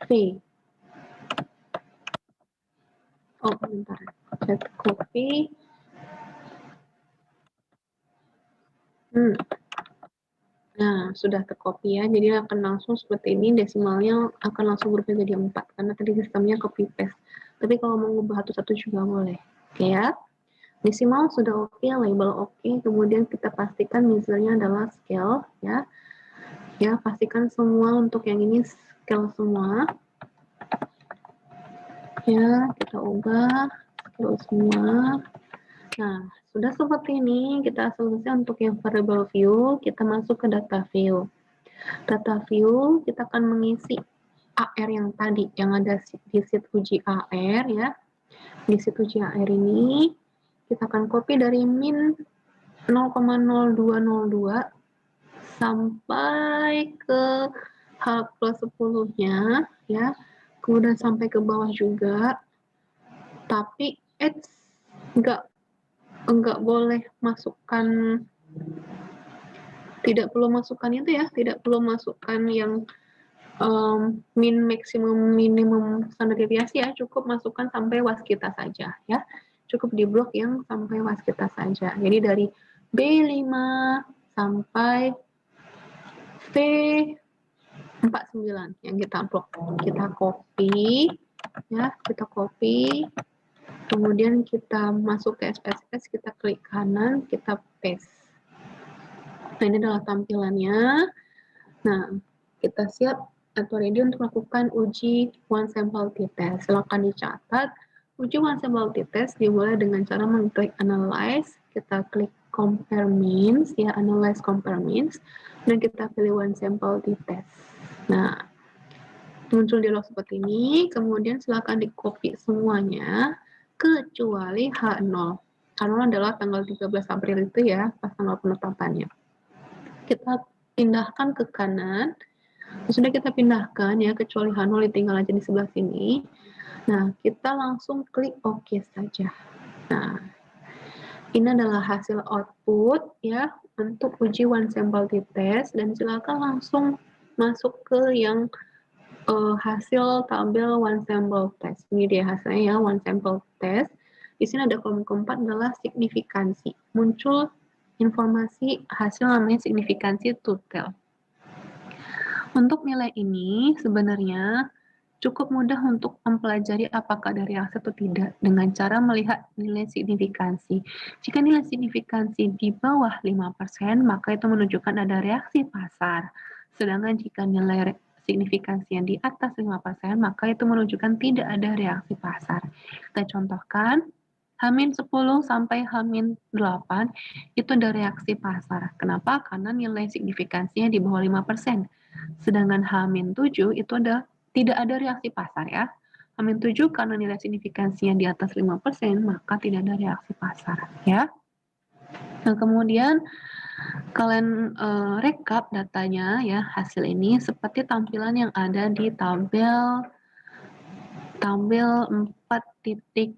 V. Oh, bentar. Saya copy. Nah, sudah tercopy ya, jadi akan langsung seperti ini, desimalnya akan langsung berubah jadi 4, karena tadi sistemnya copy paste. Tapi kalau mau ngubah satu-satu juga boleh. Oke ya. Desimal sudah oke, label oke, kemudian kita pastikan misalnya adalah scale ya. Ya, pastikan semua untuk yang ini scale semua. Ya, kita ubah scale semua. Nah, sudah seperti ini, kita selesai untuk yang variable view, kita masuk ke data view. Data view, kita akan mengisi AR yang tadi, yang ada di sheet uji AR ya. Di sheet uji AR ini, kita akan copy dari min 0,0202 sampai ke H plus 10-nya ya, kemudian sampai ke bawah juga, tapi nggak boleh masukkan, tidak perlu masukkan itu ya, tidak perlu masukkan yang min, maksimum, minimum standar deviasi ya, cukup masukkan sampai waskita saja ya, cukup di blok yang sampai waskita saja. Jadi dari B5 sampai V49 yang kita blok, kita copy ya, kita copy, kemudian kita masuk ke SPSS, kita klik kanan, kita paste. Nah, ini adalah tampilannya. Nah, kita siap atau ready untuk melakukan uji one sample t-test. Silakan dicatat. Uji one sample t-test dimulai dengan cara mengklik analyze, kita klik compare means, ya, analyze compare means, dan kita pilih one sample t-test. Nah, muncul di log seperti ini, kemudian silakan di-copy semuanya, kecuali H0. H0 adalah tanggal 13 April itu ya, pas tanggal penetapannya. Kita pindahkan ke kanan, sudah kita pindahkan ya, kecuali H0 tinggal aja di sebelah sini. Nah, kita langsung klik OK saja. Nah, ini adalah hasil output ya untuk uji one sample t-test, dan silakan langsung masuk ke yang hasil tabel one sample test. Ini dia hasilnya ya, one sample test. Di sini ada kolom keempat adalah signifikansi. Muncul informasi hasil namanya signifikansi total. Untuk nilai ini sebenarnya cukup mudah untuk mempelajari apakah ada reaksi atau tidak dengan cara melihat nilai signifikansi. Jika nilai signifikansi di bawah 5%, maka itu menunjukkan ada reaksi pasar. Sedangkan jika nilai signifikansi yang di atas 5%, maka itu menunjukkan tidak ada reaksi pasar. Kita contohkan, H-10 sampai H-8 itu ada reaksi pasar. Kenapa? Karena nilai signifikansinya di bawah 5%. Sedangkan H-7 itu tidak ada reaksi pasar ya. H-7 karena nilai signifikansinya di atas 5%, maka tidak ada reaksi pasar ya. Nah, kemudian kalian rekap datanya ya, hasil ini seperti tampilan yang ada di tabel 4.5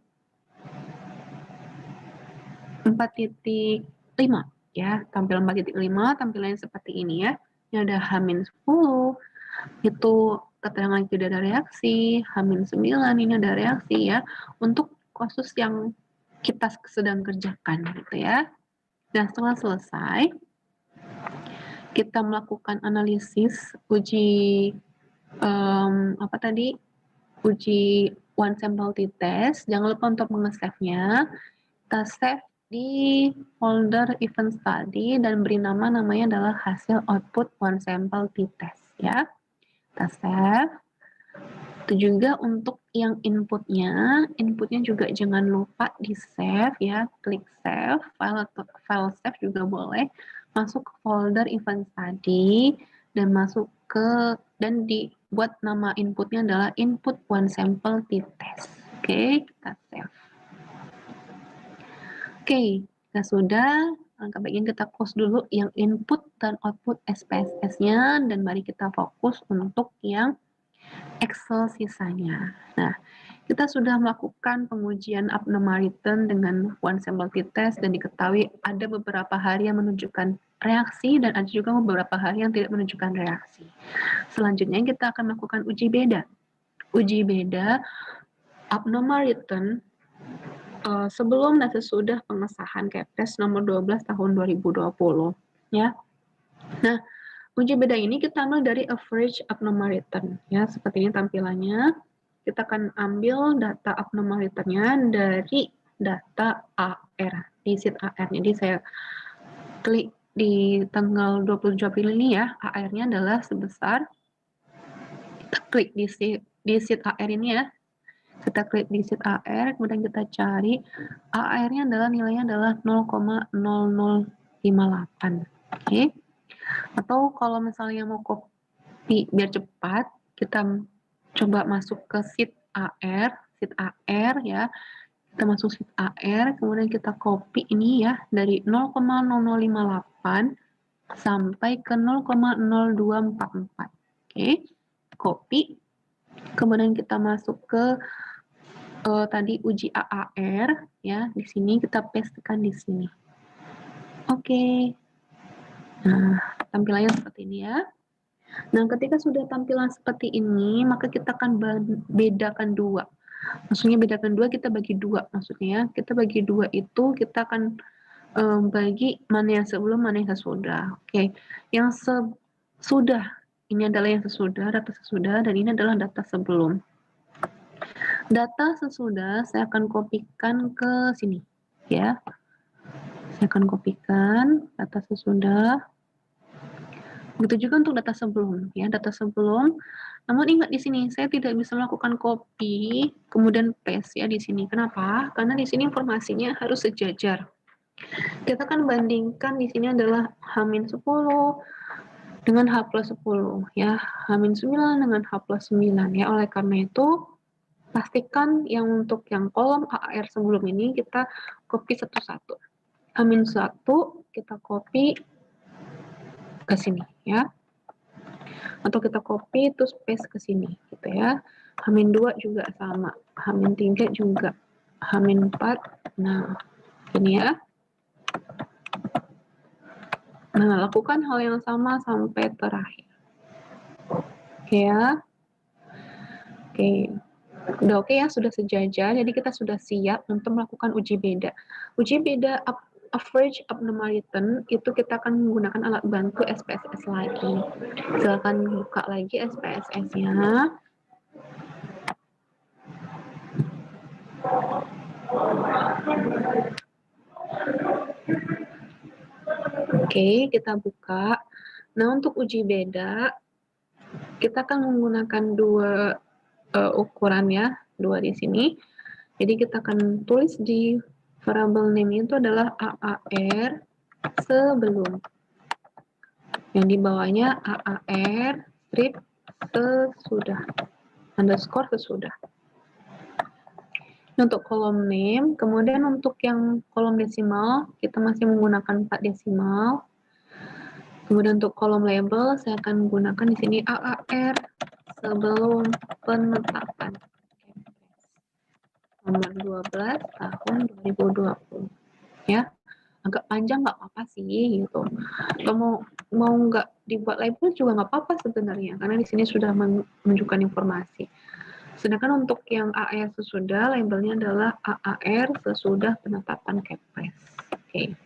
ya, tampil 4.5 tampilannya seperti ini ya. Ini ada H-10, itu keterangan tidak ada reaksi, H-9 ini ada reaksi ya, untuk kasus yang kita sedang kerjakan gitu ya. Nah, setelah selesai, kita melakukan analisis uji uji one sample t-test. Jangan lupa untuk nge-save-nya. Kita save di folder event study dan beri namanya adalah hasil output one sample t-test ya. Kita save. Itu juga untuk yang inputnya juga jangan lupa di save ya, klik save, file save juga boleh, masuk ke folder event study dan dibuat nama inputnya adalah input one sample t-test. Oke, kita save. Oke, kita sudah. Langkah bagian kita close dulu yang input dan output SPSS-nya dan mari kita fokus untuk yang Excel sisanya. Nah, kita sudah melakukan pengujian abnormal return dengan one sample t-test dan diketahui ada beberapa hari yang menunjukkan reaksi dan ada juga beberapa hari yang tidak menunjukkan reaksi. Selanjutnya kita akan melakukan uji beda. Uji beda abnormal return sebelum dan sesudah pengesahan Kepres nomor 12 tahun 2020 ya. Nah, uji beda ini kita ambil dari average abnormal return ya, seperti ini tampilannya. Kita akan ambil data abnormal return-nya dari data AR, di sheet AR. Jadi saya klik di tanggal 27 April ini ya, AR-nya adalah sebesar, kita klik di sheet AR ini ya, kita klik di sheet AR, kemudian kita cari AR-nya adalah nilainya adalah 0,0058. Oke. Atau kalau misalnya mau copy biar cepat, kita coba masuk ke sheet AR ya. Kita masuk sheet AR, kemudian kita copy ini ya dari 0,0058 sampai ke 0,0244. Oke. Copy. Kemudian kita masuk ke tadi uji AAR ya, di sini kita pastekan di sini. Oke. Nah, tampilannya seperti ini ya. Nah, ketika sudah tampilan seperti ini, maka kita akan bedakan dua. Maksudnya bedakan dua, kita bagi dua. Maksudnya ya, kita bagi dua itu kita akan bagi mana yang sebelum, mana yang sesudah. Oke, yang sesudah ini adalah yang sesudah, data sesudah, dan ini adalah data sebelum. Data sesudah saya akan kopikan ke sini ya. Saya akan kopikan data sesudah. Begitu juga untuk data sebelum ya, data sebelum. Namun ingat di sini saya tidak bisa melakukan copy kemudian paste ya di sini. Kenapa? Karena di sini informasinya harus sejajar. Kita kan bandingkan di sini adalah H-10 dengan H+10 ya, H-9 dengan H+9 ya. Oleh karena itu pastikan yang untuk yang kolom AR sebelum ini kita copy satu-satu. H-1 kita copy ke sini ya. Atau kita copy terus paste ke sini gitu ya. H-2 juga sama, H-3 juga, H-4. Nah, ini ya. Nah, lakukan hal yang sama sampai terakhir. Oke ya. Oke. Udah oke ya, sudah sejajar, jadi kita sudah siap untuk melakukan uji beda. Uji beda average abnormal return itu kita akan menggunakan alat bantu SPSS lagi. Silakan buka lagi SPSS-nya. Oke, kita buka. Nah, untuk uji beda, kita akan menggunakan dua ukuran ya, dua di sini. Jadi kita akan tulis di Variable name itu adalah AAR sebelum. Yang di bawahnya AAR strip sesudah. Underscore sesudah. Untuk kolom name, kemudian untuk yang kolom desimal, kita masih menggunakan 4 desimal. Kemudian untuk kolom label, saya akan menggunakan di sini AAR sebelum penetapan. Nomor 12 tahun 2020. Ya, agak panjang nggak apa-apa sih gitu. Kalau mau nggak dibuat label juga nggak apa-apa sebenarnya, karena di sini sudah menunjukkan informasi. Sedangkan untuk yang AAR sesudah, labelnya adalah AAR sesudah penetapan Kepres. Oke.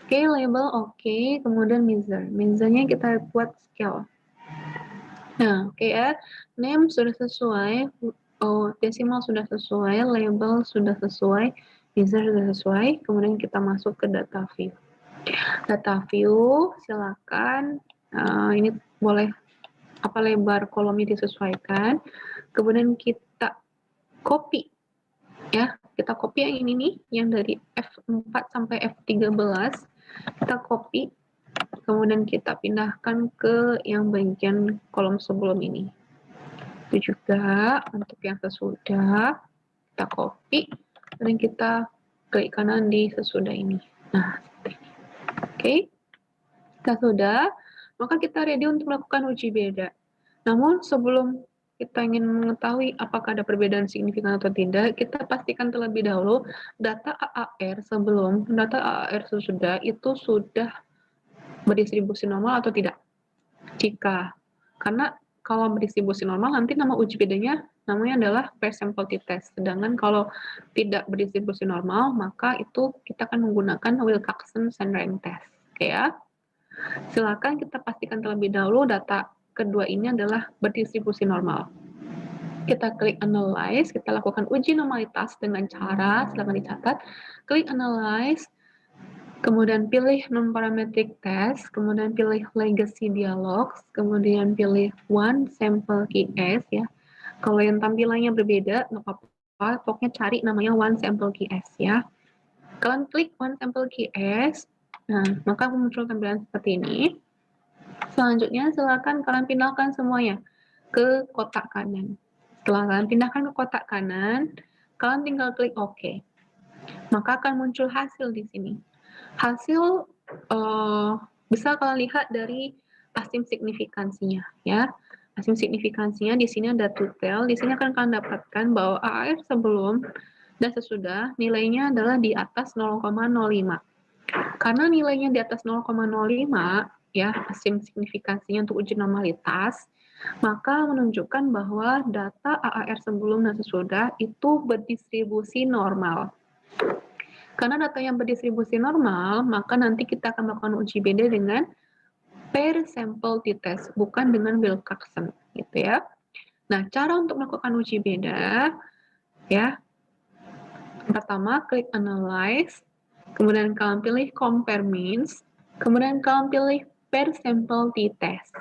Oke, label oke. Kemudian measure. Measure-nya kita buat scale. Nah, oke ya. Name sudah sesuai. Desimal sudah sesuai. Label sudah sesuai. Measure sudah sesuai. Kemudian kita masuk ke data view. Data view, silakan. Ini boleh apa lebar kolomnya disesuaikan. Kemudian kita copy ya, kita copy yang ini nih, yang dari F4 sampai F13, kita copy, kemudian kita pindahkan ke yang bagian kolom sebelum ini. Itu juga untuk yang sesudah, kita copy, dan kita klik kanan di sesudah ini. Nah, seperti ini. Oke, kita sudah, maka kita ready untuk melakukan uji beda. Namun sebelum kita ingin mengetahui apakah ada perbedaan signifikan atau tidak, kita pastikan terlebih dahulu data AAR sebelum, data AAR sesudah itu sudah berdistribusi normal atau tidak. Jika, karena kalau berdistribusi normal nanti nama uji bedanya namanya adalah per sample t-test. Sedangkan kalau tidak berdistribusi normal, maka itu kita akan menggunakan Wilcoxon Sand Rank Test. Oke ya. Silakan kita pastikan terlebih dahulu data kedua ini adalah berdistribusi normal. Kita klik analyze, kita lakukan uji normalitas dengan cara, silakan dicatat, klik analyze, kemudian pilih non-parametric test, kemudian pilih legacy dialogs, kemudian pilih one sample KS ya. Kalau yang tampilannya berbeda, nggak apa-apa, pokoknya cari namanya one sample KS ya. Kalian klik one sample KS, nah, maka muncul tampilan seperti ini. Selanjutnya, silakan kalian pindahkan semuanya ke kotak kanan. Setelah kalian pindahkan ke kotak kanan, kalian tinggal klik OK. Maka akan muncul hasil di sini. Hasil bisa kalian lihat dari asim signifikansinya, ya. Asim signifikansinya di sini ada tutel. Di sini akan kalian dapatkan bahwa AAR sebelum dan sesudah nilainya adalah di atas 0,05. Karena nilainya di atas 0,05, ya, asim signifikansinya untuk uji normalitas, maka menunjukkan bahwa data AAR sebelum dan sesudah itu berdistribusi normal. Karena data yang berdistribusi normal, maka nanti kita akan melakukan uji beda dengan per sample t-test, bukan dengan Wilcoxon, gitu ya. Nah, cara untuk melakukan uji beda, ya, pertama klik analyze, kemudian kalian pilih compare means, kemudian kalian pilih per sample t-test.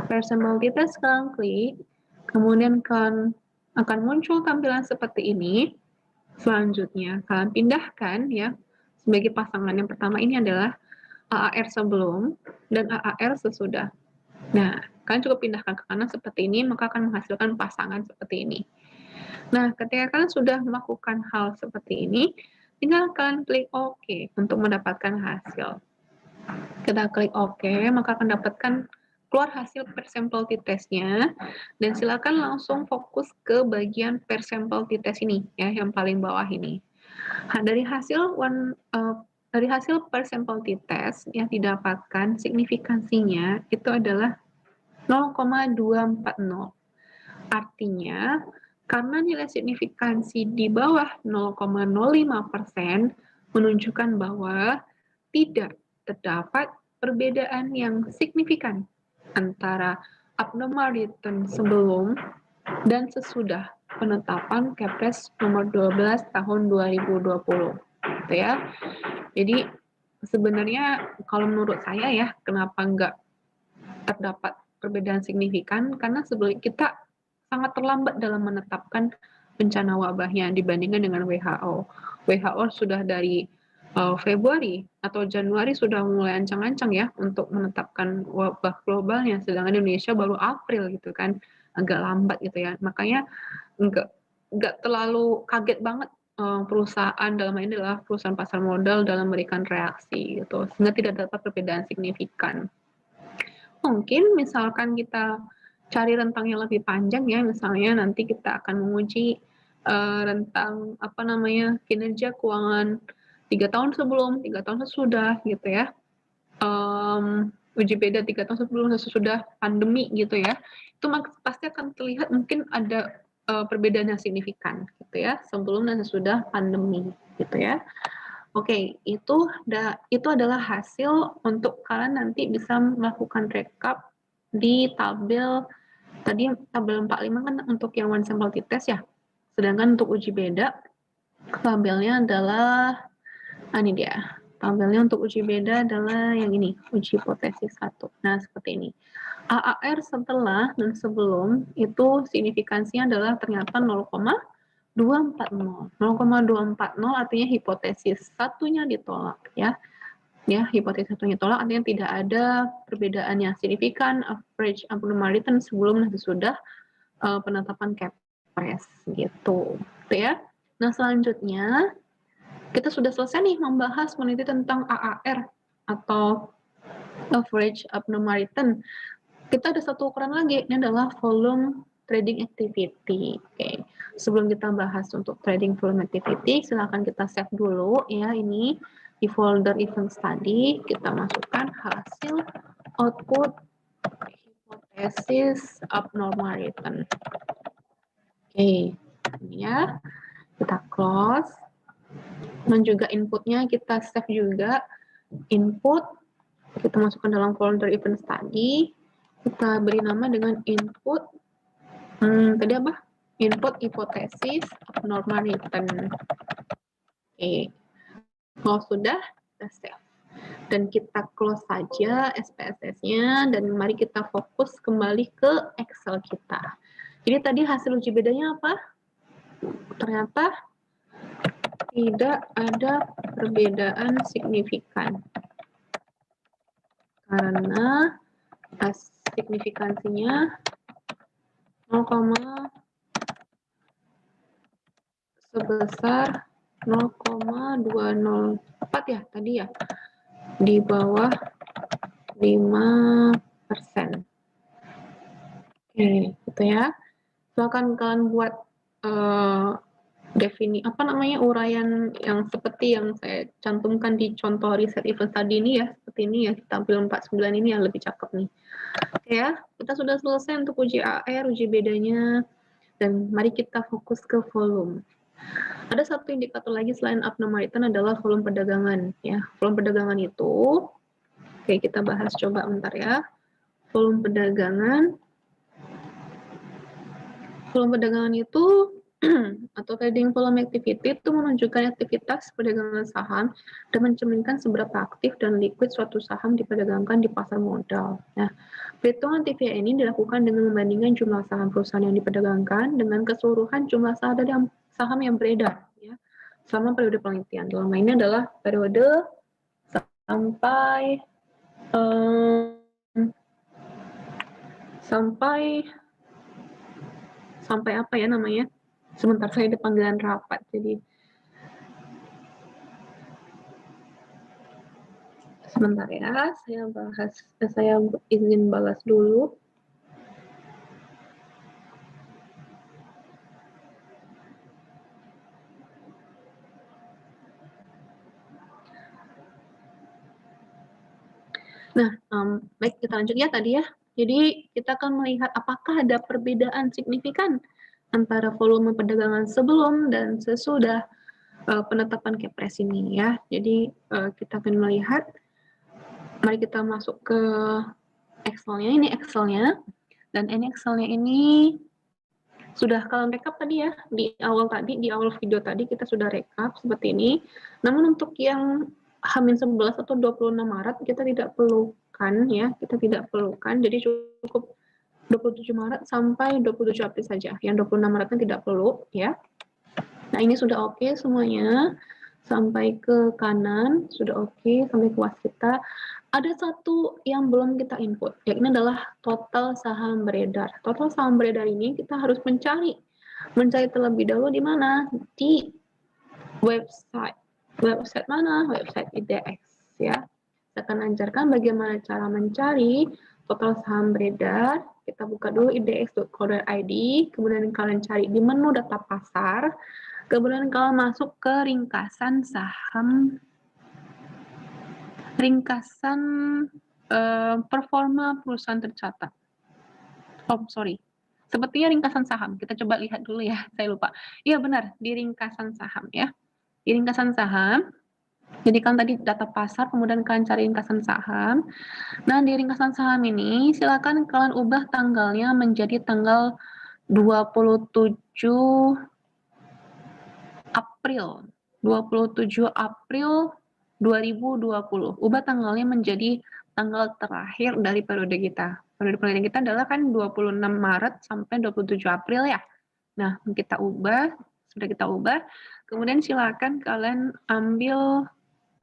Per sample t-test kalian klik, kemudian kalian akan muncul tampilan seperti ini. Selanjutnya kalian pindahkan ya, sebagai pasangan yang pertama ini adalah AAR sebelum dan AAR sesudah. Nah, kalian cukup pindahkan ke kanan seperti ini, maka akan menghasilkan pasangan seperti ini. Nah, ketika kalian sudah melakukan hal seperti ini, tinggal kalian klik OK untuk mendapatkan hasil. Kita klik OK, maka akan dapatkan keluar hasil per sample t-testnya, dan silakan langsung fokus ke bagian per sample t-test ini, ya, yang paling bawah ini. Nah, dari hasil per sample t-test yang didapatkan signifikansinya itu adalah 0,240. Artinya, karena nilai signifikansi di bawah 0,05% menunjukkan bahwa tidak terdapat perbedaan yang signifikan antara abnormal return sebelum dan sesudah penetapan Kepres nomor 12 tahun 2020. Gitu ya. Jadi sebenarnya kalau menurut saya ya, kenapa nggak terdapat perbedaan signifikan? Karena sebelum kita sangat terlambat dalam menetapkan bencana wabahnya dibandingkan dengan WHO. WHO sudah dari Februari atau Januari sudah mulai ancang-ancang ya untuk menetapkan wabah globalnya, sedangkan Indonesia baru April gitu kan, agak lambat gitu ya. Makanya nggak nggak terlalu kaget banget perusahaan dalam hal ini adalah perusahaan pasar modal dalam memberikan reaksi gitu, sehingga tidak dapat perbedaan signifikan. Mungkin misalkan kita cari rentang yang lebih panjang ya, misalnya nanti kita akan menguji rentang apa namanya kinerja keuangan 3 tahun sebelum, 3 tahun sesudah gitu ya. Uji beda 3 tahun sebelum dan sesudah pandemi gitu ya. Itu pasti akan terlihat mungkin ada perbedaan yang signifikan gitu ya, sebelum dan sesudah pandemi gitu ya. Oke, itu adalah hasil untuk kalian nanti bisa melakukan rekap di tabel tadi, tabel 45 kan untuk yang one sample t-test ya. Sedangkan untuk uji beda tabelnya adalah ini dia. Tabelnya untuk uji beda adalah yang ini, uji hipotesis 1. Nah, seperti ini. AAR setelah dan sebelum itu signifikansinya adalah ternyata 0,240. 0,240 artinya hipotesis satunya ditolak ya. Ya, hipotesis satunya ditolak artinya tidak ada perbedaan yang signifikan average abnormal return sebelum dan sesudah penetapan Kepres gitu. Ya. Nah, selanjutnya kita sudah selesai nih membahas meneliti tentang AAR atau average abnormal return. Kita ada satu ukuran lagi, ini adalah volume trading activity. Oke. Sebelum kita bahas untuk trading volume activity, silakan kita save dulu ya ini di folder event study, kita masukkan hasil output hipotesis abnormal return. Oke, ini ya. Kita close. Dan juga inputnya kita save juga. Input, kita masukkan dalam folder event study. Kita beri nama dengan input tadi apa? Input hipotesis abnormal return. Oke. Kalau sudah, kita save. Dan kita close saja SPSS-nya dan mari kita fokus kembali ke Excel kita. Jadi tadi hasil uji bedanya apa? Ternyata tidak ada perbedaan signifikan. Karena signifikansinya 0, sebesar 0,204 ya tadi ya, di bawah 5%. Oke, gitu ya. Silakan kalian buat uraian yang seperti yang saya cantumkan di contoh riset event tadi ini ya, seperti ini ya, tampil 49 ini yang lebih cakep nih. Oke ya, kita sudah selesai untuk uji AR, uji bedanya, dan mari kita fokus ke volume. Ada satu indikator lagi selain abnormal return adalah volume perdagangan ya. Volume perdagangan itu, oke kita bahas coba bentar ya. Volume perdagangan itu atau trading volume activity itu menunjukkan aktivitas perdagangan saham dan mencerminkan seberapa aktif dan liquid suatu saham diperdagangkan di pasar modal. Nah, perhitungan TVI ini dilakukan dengan membandingkan jumlah saham perusahaan yang diperdagangkan dengan keseluruhan jumlah saham yang beredar ya, selama periode penelitian. Dalam hal ini adalah periode sampai apa ya namanya? Sebentar, saya ada panggilan rapat, jadi sebentar ya, saya izin balas dulu. Nah, baik kita lanjut ya tadi ya. Jadi kita akan melihat apakah ada perbedaan signifikan antara volume perdagangan sebelum dan sesudah penetapan Kepres ini ya. Jadi kita akan melihat, mari kita masuk ke Excel-nya. Ini Excel-nya, dan ini Excel-nya ini sudah kalian rekap tadi ya, di awal video tadi kita sudah rekap seperti ini. Namun untuk yang H-11 atau 26 Maret kita tidak perlukan ya, jadi cukup 27 Maret sampai 27 April saja. Yang 26 Maretnya tidak perlu ya. Nah, ini sudah oke semuanya. sampai ke kanan, sudah oke, sampai ke waskita. Ada satu yang belum kita input, yakni adalah total saham beredar. Total saham beredar ini kita harus mencari terlebih dahulu di mana? Di website. Website mana? Website IDX ya. Saya akan ajarkan bagaimana cara mencari total saham beredar. Kita buka dulu idx.co.id, kemudian kalian cari di menu data pasar, kemudian kalian masuk ke ringkasan saham, ringkasan performa perusahaan tercatat. Oh, sorry. Sepertinya ringkasan saham. Kita coba lihat dulu ya, saya lupa. Iya benar, di ringkasan saham ya. Di ringkasan saham, jadi kan tadi data pasar, kemudian kalian cari ringkasan saham. Nah, di ringkasan saham ini, silakan kalian ubah tanggalnya menjadi tanggal 27 April. 27 April 2020. Ubah tanggalnya menjadi tanggal terakhir dari periode kita. Periode kita adalah kan 26 Maret sampai 27 April ya. Nah, kita ubah, sudah kita ubah. Kemudian silakan kalian ambil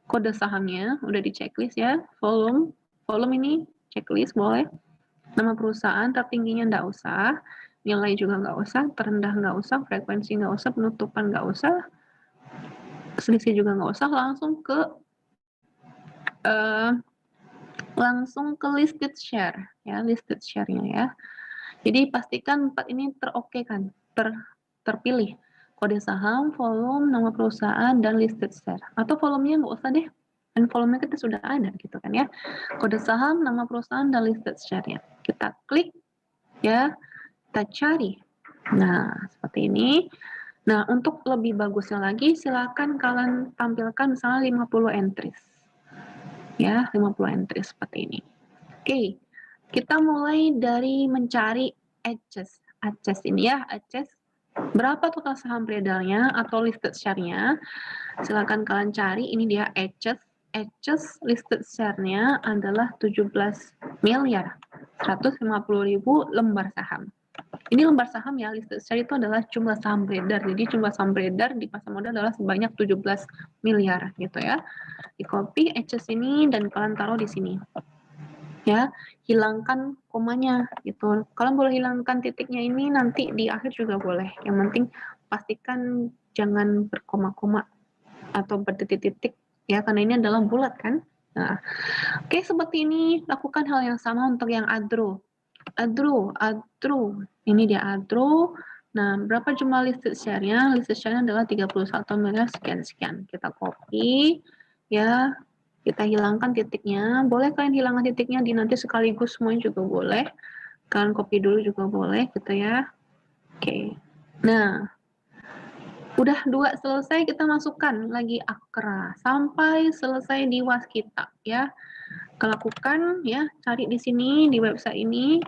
kode sahamnya, udah di checklist ya, volume ini checklist boleh, nama perusahaan tertingginya nggak usah, nilai juga nggak usah, terendah nggak usah, frekuensi nggak usah, penutupan nggak usah, selisih juga nggak usah, langsung ke listed share ya, listed share-nya ya. Jadi pastikan 4 ini terokekan, terpilih. Kode saham, volume, nama perusahaan, dan listed share. Atau volumenya nggak usah deh, dan volumenya kita sudah ada gitu kan ya. Kode saham, nama perusahaan, dan listed share-nya. Kita klik ya, kita cari. Nah, seperti ini. Nah, untuk lebih bagusnya lagi, silakan kalian tampilkan misalnya 50 entries. Ya, 50 entries seperti ini. Oke, kita mulai dari mencari Aces ini ya, Aces. Berapa total saham beredarnya atau listed share-nya? Silakan kalian cari, ini dia Aces. Aces listed share-nya adalah 17 miliar 150.000 lembar saham. Ini lembar saham ya, listed share itu adalah jumlah saham beredar. Jadi jumlah saham beredar di pasar modal adalah sebanyak 17 miliar gitu ya. Di copy Aces ini dan kalian taruh di sini. Ya, hilangkan komanya gitu. Kalian boleh hilangkan titiknya ini nanti di akhir juga boleh. Yang penting pastikan jangan berkoma-koma atau bertitik-titik ya, karena ini adalah bulat kan. Nah, oke, seperti ini lakukan hal yang sama untuk yang ADRO. Ini dia ADRO. Nah, berapa jumlah listed share-nya? Listed share-nya adalah 31 miliar sekian-sekian. Kita copy ya. Kita hilangkan titiknya. Boleh kalian hilangkan titiknya di nanti sekaligus semuanya juga boleh. Kalian copy dulu juga boleh gitu ya. Oke. Nah, udah 2 selesai, kita masukkan lagi Akra sampai selesai di waskita ya. Lakukan ya, cari di sini di website ini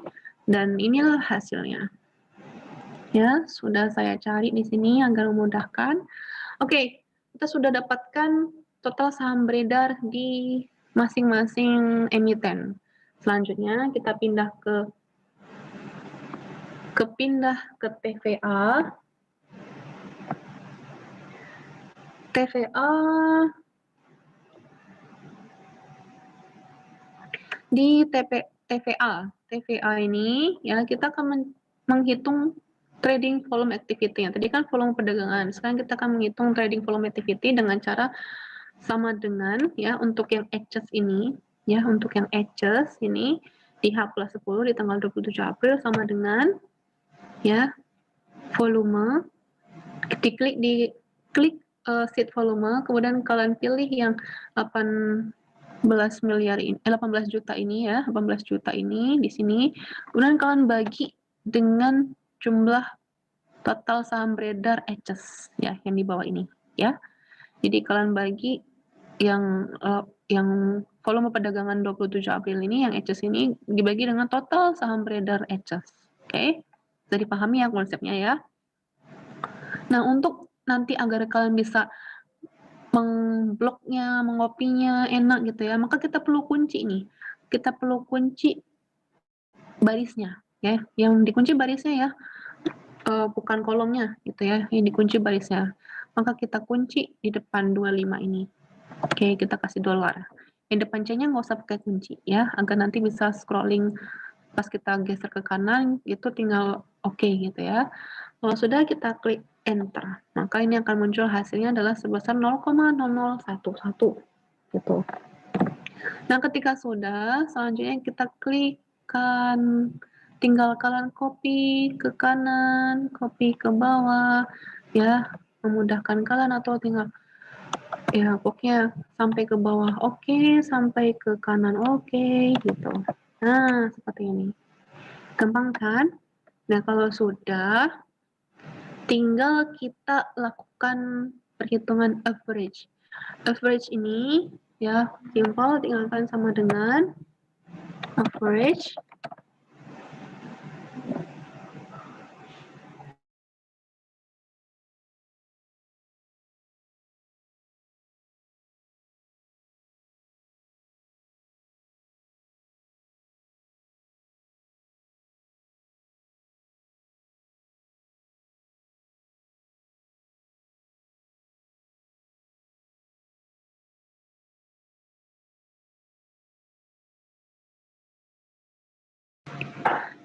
dan inilah hasilnya. Ya, sudah saya cari di sini agar memudahkan. Oke, kita sudah dapatkan total saham beredar di masing-masing emiten. Selanjutnya kita pindah ke TVA. Di TVA ini ya kita akan menghitung trading volume activity-nya. Tadi kan volume perdagangan. Sekarang kita akan menghitung trading volume activity dengan cara sama dengan ya untuk yang Aces ini ya, untuk yang Aces ini di H+10 di tanggal 27 April sama dengan ya volume, diklik sheet volume, kemudian kalian pilih yang 18 juta ini ya, 18 juta ini di sini. Kemudian kalian bagi dengan jumlah total saham beredar Aces ya yang di bawah ini ya. Jadi kalian bagi yang volume perdagangan 27 April ini, yang Aces ini dibagi dengan total saham beredar Aces. Oke, bisa dipahami ya konsepnya ya. Nah, untuk nanti agar kalian bisa mengbloknya, mengopinya enak gitu ya, maka kita perlu kunci nih. Kita perlu kunci barisnya ya. Yang dikunci barisnya ya, bukan kolomnya gitu ya, yang dikunci barisnya. maka kita kunci di depan 25 ini. Oke, kita kasih $. Yang depan C-nya nggak usah pakai kunci ya, agar nanti bisa scrolling pas kita geser ke kanan, itu tinggal oke gitu ya. Kalau sudah kita klik enter, maka ini akan muncul hasilnya adalah sebesar 0,0011 gitu. Nah, ketika sudah, selanjutnya kita klikkan, tinggal kalian copy ke kanan, copy ke bawah, ya, memudahkan kalian atau tinggal ya pokoknya sampai ke bawah oke, sampai ke kanan oke, gitu. Nah, seperti ini. Gampang kan? Nah, kalau sudah, tinggal kita lakukan perhitungan average. Average ini ya simple, tinggal kalian sama dengan average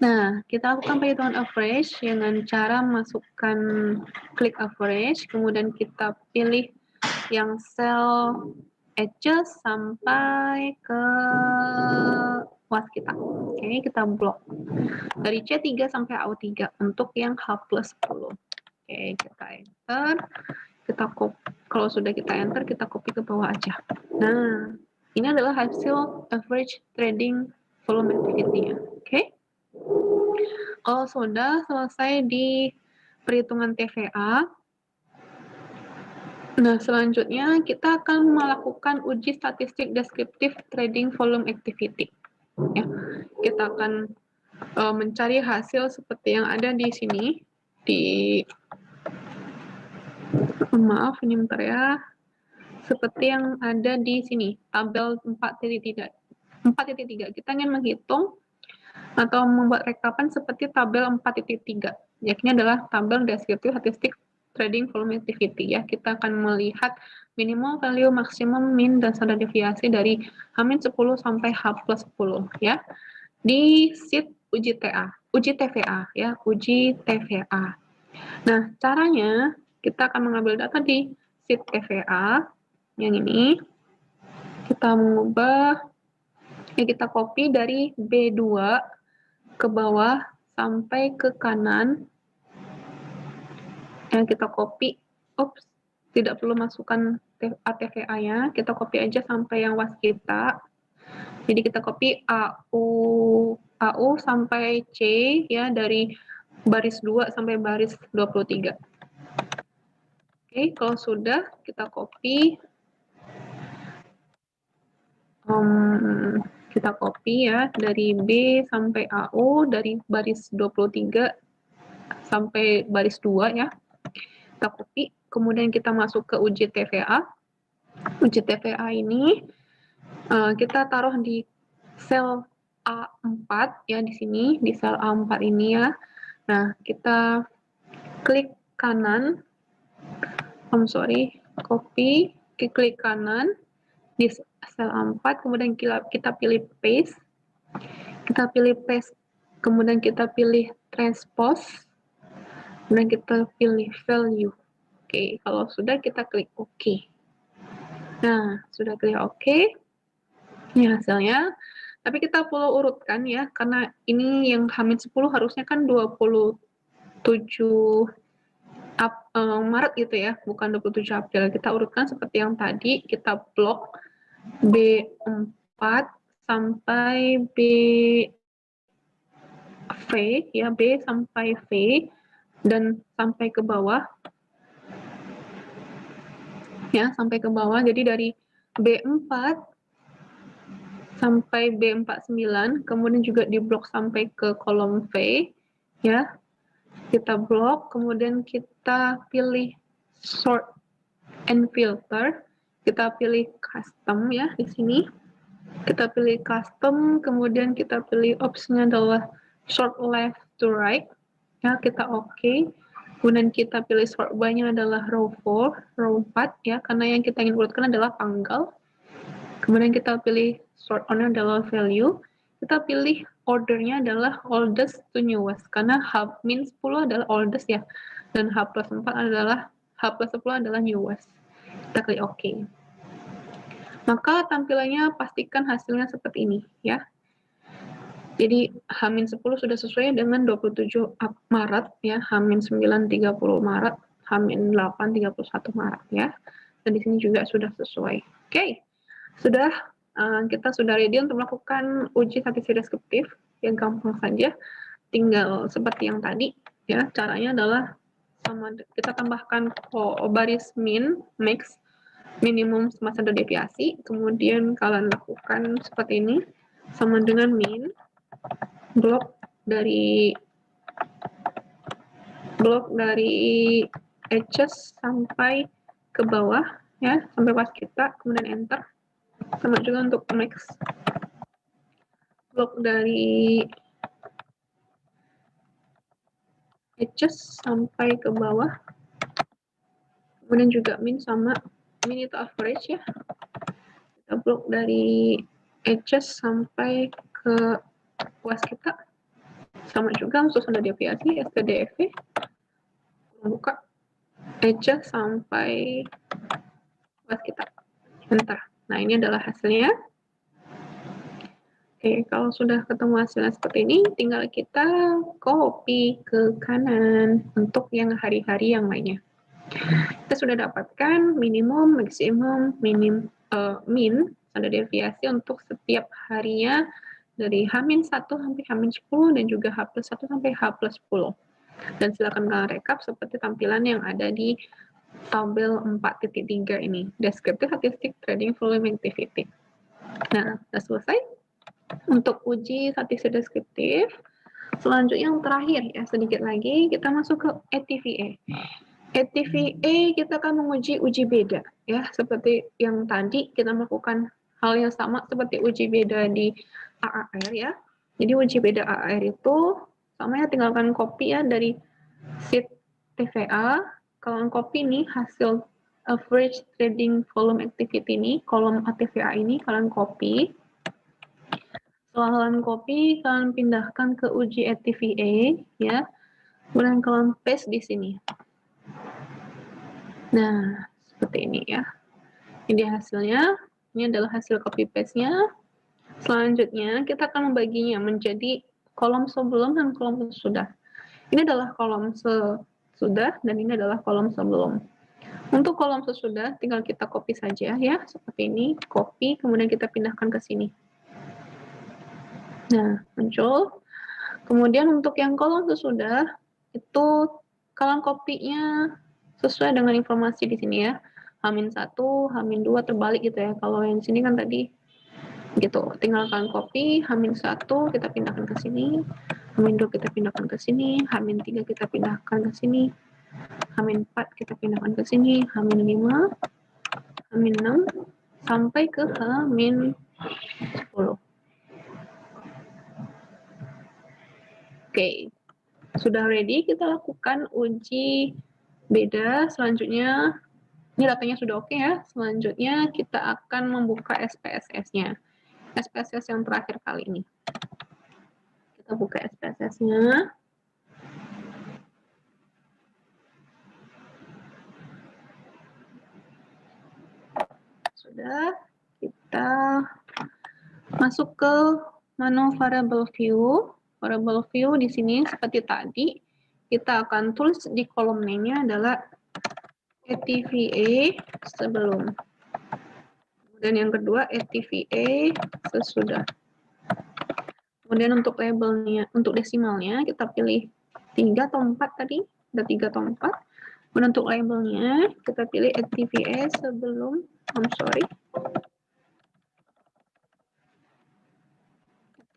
Nah, kita lakukan perhitungan average dengan cara masukkan klik average, kemudian kita pilih yang sel adjust sampai ke was kita. Oke, kita blok. Dari C3 sampai AU3 untuk yang H+10. Oke, kita enter. Kita copy. Kalau sudah kita enter, kita copy ke bawah aja. Nah, ini adalah hasil average trading volume activity-nya. Oke. Kalau sudah selesai di perhitungan TVA, nah selanjutnya kita akan melakukan uji statistik deskriptif trading volume activity. Ya, kita akan mencari hasil seperti yang ada di sini, maaf ini bentar ya, seperti yang ada di sini, tabel 4.3. Kita ingin menghitung atau membuat rekapan seperti tabel 4.3. Yakni adalah tabel deskriptif statistik trading volume activity ya. Kita akan melihat minimum value, maksimum, min, dan standar deviasi dari H-10 sampai H+10 ya. Di sheet uji TVA ya, uji TVA. Nah, caranya kita akan mengambil data di sheet TVA yang ini. Kita mengubah ya, kita copy dari B2 ke bawah sampai ke kanan. Yang kita copy, tidak perlu masukkan TVA-nya, kita copy aja sampai yang was kita. Jadi kita copy AU sampai C ya, dari baris 2 sampai baris 23. Oke, kalau sudah kita copy, kita copy ya dari B sampai AU, dari baris 23 sampai baris 2 ya. Kita copy, kemudian kita masuk ke uji TVA. Uji TVA ini kita taruh di sel A4 ya, di sini, di sel A4 ini ya. Nah, kita klik kanan, copy, klik kanan di sel A4, kemudian kita pilih paste, kemudian kita pilih transpose, kemudian kita pilih value. Oke, kalau sudah kita klik OK. Nah, sudah klik OK, ini hasilnya. Tapi kita perlu urutkan ya, karena ini yang H-10 harusnya kan 27 Maret gitu ya, bukan 27 April. Kita urutkan seperti yang tadi, kita blok B4 sampai V, ya B sampai V, dan sampai ke bawah. Ya, sampai ke bawah, jadi dari B4 sampai B49, kemudian juga diblok sampai ke kolom V, ya. Kita blok, kemudian kita pilih sort and filter, kita pilih custom ya di sini. Kita pilih custom, kemudian kita pilih opsinya adalah short left to right. Ya, kita oke. Kemudian kita pilih sort by-nya adalah row 4, row 4 ya, karena yang kita ingin urutkan adalah tanggal. Kemudian kita pilih sort on adalah value. Kita pilih ordernya adalah oldest to newest, karena H-10 adalah oldest ya, dan H+4 adalah H+10 adalah newest. Kita klik OK. Maka tampilannya pastikan hasilnya seperti ini ya. Jadi H-10 sudah sesuai dengan 27 Maret ya, H-9 30 Maret, H-8 31 Maret ya. Dan di sini juga sudah sesuai. Oke. Sudah kita sudah ready untuk melakukan uji statistik deskriptif yang gampang saja. Tinggal seperti yang tadi ya, caranya adalah sama kita tambahkan baris min, max, minimum sama standar deviasi, kemudian kalian lakukan seperti ini sama dengan min blok dari edges sampai ke bawah ya, sampai pas kita, kemudian enter. Sama juga untuk max blok dari edges sampai ke bawah, kemudian juga min sama min itu average ya, kita blok dari edges sampai ke puas kita, sama juga untuk standar deviasi STDV buka edges sampai puas kita, enter. Nah ini adalah hasilnya. Oke, kalau sudah ketemu hasilnya seperti ini, tinggal kita copy ke kanan untuk yang hari-hari yang lainnya. Kita sudah dapatkan minimum, maksimum, min, standar deviasi untuk setiap harinya dari H-1 sampai H-10 dan juga H+1 sampai H+10. Dan silakan kalian rekap seperti tampilan yang ada di tabel 4.3 ini, Descriptive Statistic Trading Volume Activity. Nah, sudah selesai untuk uji statistik deskriptif. Selanjutnya yang terakhir ya, sedikit lagi kita masuk ke ATVA. ATVA kita akan menguji uji beda ya, seperti yang tadi kita melakukan hal yang sama seperti uji beda di AAR ya. Jadi uji beda AAR itu sama ya, tinggalkan copy ya dari sheet TVA. Kalian copy nih hasil average trading volume activity ini, kolom ATVA ini kalian copy. Setelah kalian copy, kalian pindahkan ke uji ATVA ya. Kemudian kalian paste di sini. Nah, seperti ini ya. Ini hasilnya. Ini adalah hasil copy paste-nya. Selanjutnya, kita akan membaginya menjadi kolom sebelum dan kolom sesudah. Ini adalah kolom sesudah dan ini adalah kolom sebelum. Untuk kolom sesudah, tinggal kita copy saja ya. Seperti ini, copy, kemudian kita pindahkan ke sini. Nah, muncul. Kemudian untuk yang kolom sesudah, itu kalian kopinya sesuai dengan informasi di sini ya. H-1, H-2 terbalik gitu ya. Kalau yang sini kan tadi gitu. Tinggal kalian copy, H-1 kita pindahkan ke sini, H-2 kita pindahkan ke sini, H-3 kita pindahkan ke sini, H-4 kita pindahkan ke sini, H-5, H-6 sampai ke H-10. Oke, sudah ready, kita lakukan uji beda. Selanjutnya, ini datanya sudah oke ya. Selanjutnya kita akan membuka SPSS-nya. SPSS yang terakhir kali ini. Kita buka SPSS-nya. Sudah, kita masuk ke menu variable view. Variable view di sini seperti tadi, kita akan tulis di kolom name-nya adalah ATVA sebelum. Dan yang kedua ATVA sesudah. Kemudian untuk labelnya, untuk desimalnya kita pilih 3 atau 4 tadi, ada 3 atau 4. Kemudian untuk labelnya kita pilih ATVA sebelum,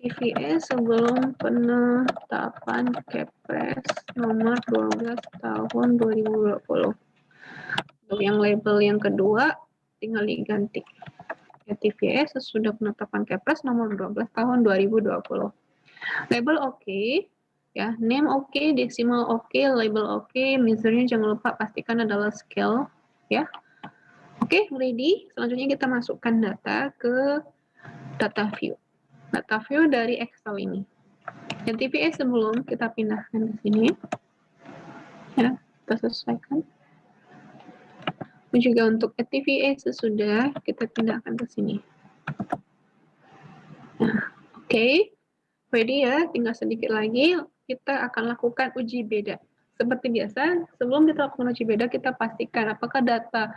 ATVA sebelum penetapan Kepres nomor 12 tahun 2020. Untuk yang label yang kedua tinggal diganti. ATVA sesudah penetapan Kepres nomor 12 tahun 2020. Label oke. ya. Name oke, decimal oke, label oke, measure-nya jangan lupa pastikan adalah scale, ya. Oke, ready. Selanjutnya kita masukkan data ke data view. Data view dari Excel ini. NTPA sebelum kita pindahkan ke sini, ya, kita sesuaikan. Dan juga untuk NTPA sesudah kita pindahkan ke sini. Nah, oke, ready ya. Tinggal sedikit lagi kita akan lakukan uji beda. Seperti biasa, sebelum kita lakukan uji beda, kita pastikan apakah data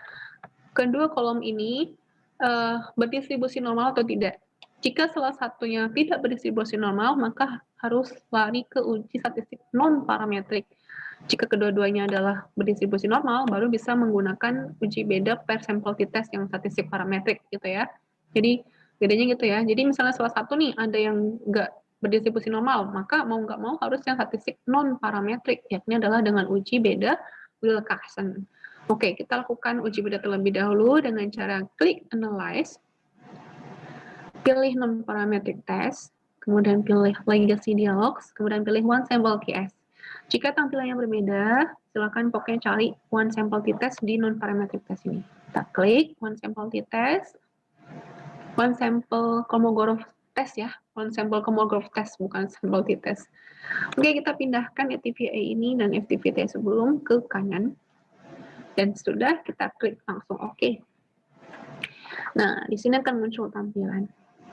kedua kolom ini berdistribusi normal atau tidak. Jika salah satunya tidak berdistribusi normal, maka harus lari ke uji statistik non-parametrik. Jika kedua-duanya adalah berdistribusi normal, baru bisa menggunakan uji beda per sampel t-test yang statistik parametrik gitu ya. Jadi bedanya gitu ya. Jadi misalnya salah satu nih ada yang nggak berdistribusi normal, maka mau nggak mau harus yang statistik non-parametrik, yakni adalah dengan uji beda Wilcoxon. Oke, kita lakukan uji beda terlebih dahulu dengan cara klik Analyze, pilih non-parametric test, kemudian pilih Legacy Dialogs, kemudian pilih One Sample TS. Jika tampilannya berbeda, silakan pokoknya cari One Sample T-Test di non-parametric test ini. Kita klik One Sample T-Test, One Sample Kolmogorov Test ya, One Sample Kolmogorov Test, bukan Sample T-Test. Oke, kita pindahkan FTVA ini dan FTVT sebelum ke kanan. Dan sudah kita klik langsung OK. Nah, di sini akan muncul tampilan.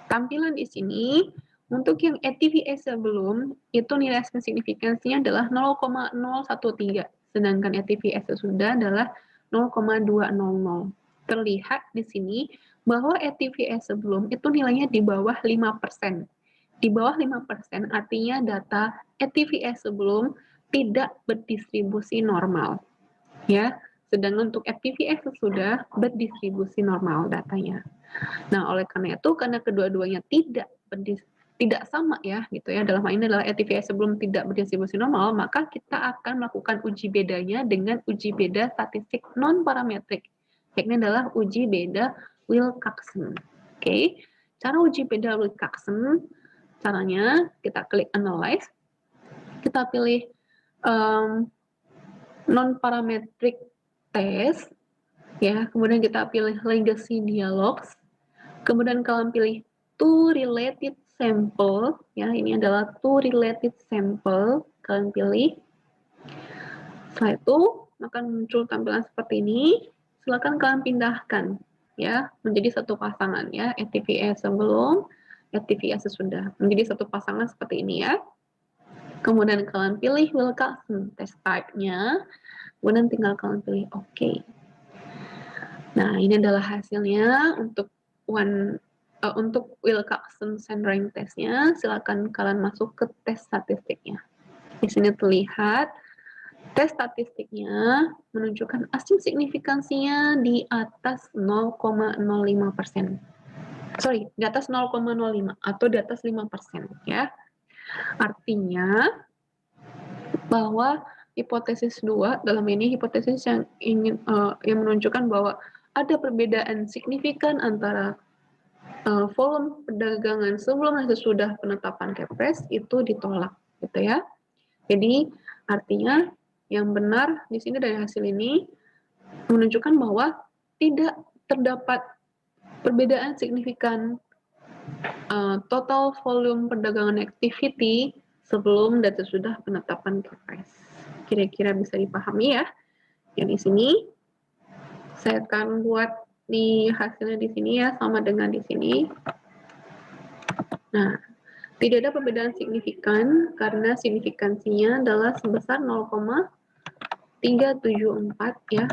Tampilan di sini untuk yang ATVA sebelum itu nilai signifikansinya adalah 0,013, sedangkan ATVA sesudah adalah 0,200. Terlihat di sini bahwa ATVA sebelum itu nilainya di bawah 5%. Di bawah 5% artinya data ATVA sebelum tidak berdistribusi normal. Ya, sedangkan untuk FTVS sudah berdistribusi normal datanya. Nah, oleh karena itu, karena kedua-duanya tidak sama ya, gitu ya. Dalam hal ini adalah FTVS sebelum tidak berdistribusi normal, maka kita akan melakukan uji bedanya dengan uji beda statistik non-parametrik, yakni adalah uji beda Wilcoxon. Oke, cara uji beda Wilcoxon, caranya kita klik Analyze, kita pilih non-parametric test, ya, kemudian kita pilih Legacy Dialogs, kemudian kalian pilih Two Related Sample, ya, ini adalah Two Related Sample, kalian pilih. Setelah itu akan muncul tampilan seperti ini. Silakan kalian pindahkan, ya, menjadi satu pasangan, ya, ATVA sebelum, ATVA sesudah, menjadi satu pasangan seperti ini ya. Kemudian kalian pilih Wilcoxon test type-nya. Kemudian tinggal kalian pilih OK. Nah, ini adalah hasilnya untuk Wilcoxon Sandring testnya. Silakan kalian masuk ke tes statistiknya. Di sini terlihat tes statistiknya menunjukkan asing signifikansinya di atas 0,05%. Sorry, di atas 0,05 atau di atas 5%, ya. Artinya bahwa hipotesis 2 dalam ini hipotesis yang menunjukkan bahwa ada perbedaan signifikan antara volume perdagangan sebelum dan sesudah penetapan Kepres itu ditolak, gitu ya. Jadi artinya yang benar di sini dari hasil ini menunjukkan bahwa tidak terdapat perbedaan signifikan total volume perdagangan activity sebelum dan sesudah penetapan Kepres. Kira-kira bisa dipahami ya. Yang di sini saya akan buat di hasilnya di sini ya, sama dengan di sini. Nah, tidak ada perbedaan signifikan karena signifikansinya adalah sebesar 0,374 ya,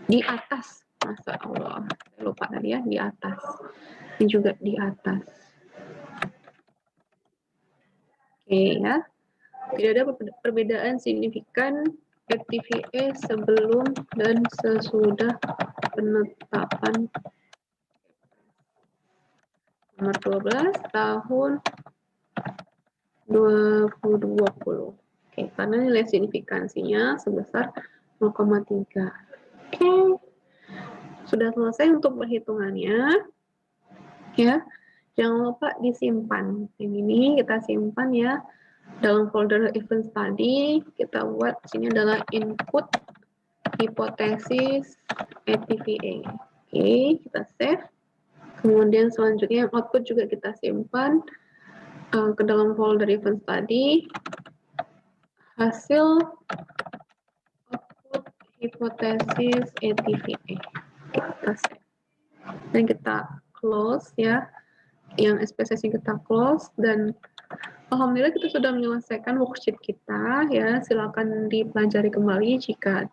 di atas. Masya Allah, saya lupa tadi ya, di atas. Ini juga di atas. Oke ya, tidak ada perbedaan signifikan FTVA sebelum dan sesudah penetapan nomor 12 tahun 2020. Oke, karena nilai signifikansinya sebesar 0,3. Oke, sudah selesai untuk perhitungannya. Ya, jangan lupa disimpan. Yang ini kita simpan ya. Dalam folder event study, kita buat sini adalah input hipotesis ATVA. Oke, kita save. Kemudian selanjutnya output juga kita simpan ke dalam folder event study. Hasil output hipotesis ATVA. Kita save. Dan kita close ya. Yang SPSS kita close, dan alhamdulillah kita sudah menyelesaikan worksheet kita ya. Silakan dipelajari kembali jika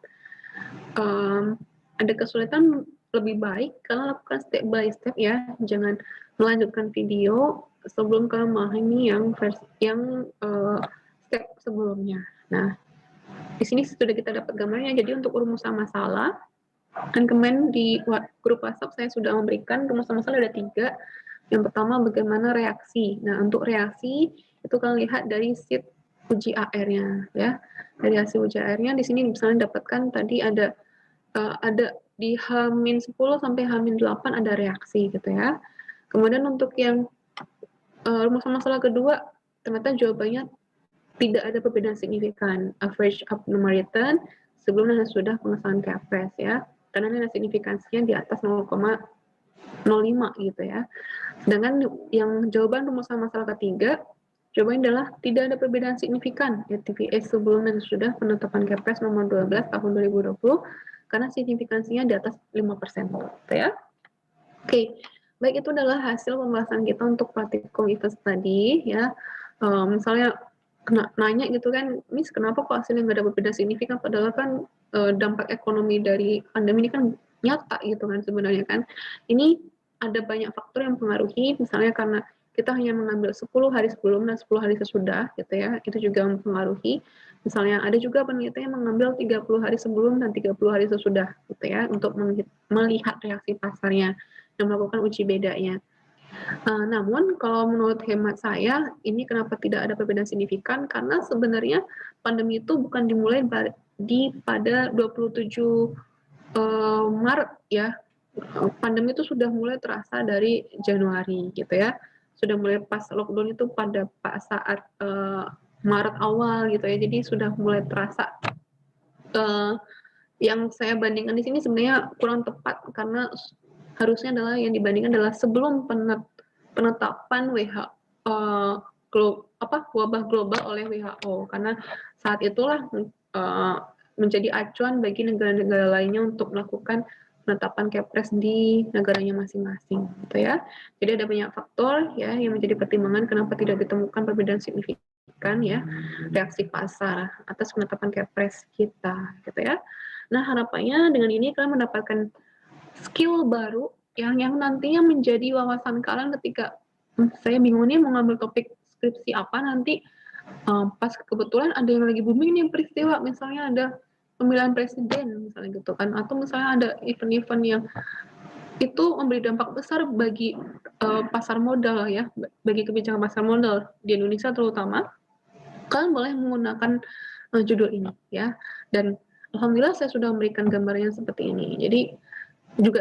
ada kesulitan, lebih baik kalian lakukan step by step ya. Jangan melanjutkan video sebelum kalian memahami yang step sebelumnya. Nah, di sini sudah kita dapat gambarnya. Jadi untuk rumusan masalah, kan kemarin di grup WhatsApp saya sudah memberikan rumusan masalah ada 3. Yang pertama, bagaimana reaksi. Nah, untuk reaksi itu kalian lihat dari sheet uji AR-nya ya. Dari hasil uji AR-nya di sini misalnya dapatkan tadi ada di H-10 sampai H-8 ada reaksi gitu ya. Kemudian untuk yang rumusan masalah kedua, ternyata jawabannya tidak ada perbedaan signifikan average abnormal return sebelum dan sudah pengesahan Kepres ya. Karena nilai signifikansinya di atas 0,05 gitu ya. Sedangkan yang jawaban rumusan masalah ketiga, jawabannya adalah tidak ada perbedaan signifikan TVS sebelum dan sudah penetapan Kepres nomor 12 tahun 2020 karena signifikansinya di atas 5% gitu ya. Oke, baik, itu adalah hasil pembahasan kita untuk praktikum event study ya. Misalnya nanya gitu kan, Miss kenapa kok hasilnya nggak ada perbedaan signifikan, padahal kan dampak ekonomi dari pandemi ini kan nyata gitu kan sebenarnya kan. Ini ada banyak faktor yang mempengaruhi, misalnya karena kita hanya mengambil 10 hari sebelum dan 10 hari sesudah gitu ya, itu juga mempengaruhi. Misalnya ada juga penelitian yang mengambil 30 hari sebelum dan 30 hari sesudah gitu ya, untuk melihat reaksi pasarnya dan melakukan uji bedanya. Namun kalau menurut hemat saya, ini kenapa tidak ada perbedaan signifikan, karena sebenarnya pandemi itu bukan dimulai pada 27 Maret ya. Pandemi itu sudah mulai terasa dari Januari gitu ya. Sudah mulai pas lockdown itu pada saat Maret awal gitu ya. Jadi sudah mulai terasa. Yang saya bandingkan di sini sebenarnya kurang tepat, karena harusnya adalah yang dibandingkan adalah sebelum penetapan wabah global oleh WHO, karena saat itulah menjadi acuan bagi negara-negara lainnya untuk melakukan penetapan Kepres di negaranya masing-masing gitu ya. Jadi ada banyak faktor ya yang menjadi pertimbangan kenapa tidak ditemukan perbedaan signifikan ya reaksi pasar atas penetapan Kepres kita gitu ya. Nah, harapannya dengan ini kalian mendapatkan skill baru yang nantinya menjadi wawasan kalian ketika saya bingung nih mau ngambil topik skripsi apa nanti, pas kebetulan ada yang lagi booming nih peristiwa, misalnya ada pemilihan presiden misalnya gitu kan, atau misalnya ada event-event yang itu memberi dampak besar bagi pasar modal ya, bagi kebijakan pasar modal di Indonesia terutama, kalian boleh menggunakan judul ini ya. Dan alhamdulillah saya sudah memberikan gambarnya seperti ini. Jadi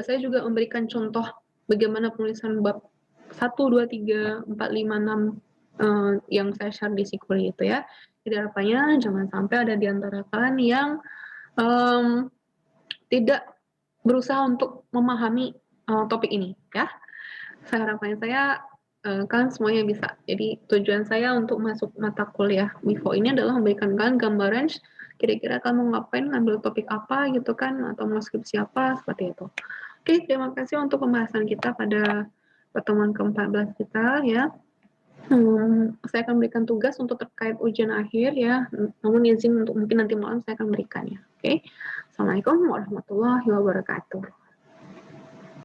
saya juga memberikan contoh bagaimana penulisan bab 1, 2, 3, 4, 5, 6 yang saya share di Sikuli itu ya. Jadi harapannya jangan sampai ada di antara kalian yang tidak berusaha untuk memahami topik ini ya. Harapannya kalian semuanya bisa. Jadi tujuan saya untuk masuk mata kuliah MIFO ini adalah memberikan kalian gambaran kira-kira kalian mau ngapain, ngambil topik apa gitu kan, atau mau skripsi apa, seperti itu. Oke, terima kasih untuk pembahasan kita pada pertemuan ke-14 kita ya. Saya akan berikan tugas untuk terkait ujian akhir ya, namun izin untuk mungkin nanti malam saya akan berikannya. Oke, Assalamualaikum warahmatullahi wabarakatuh.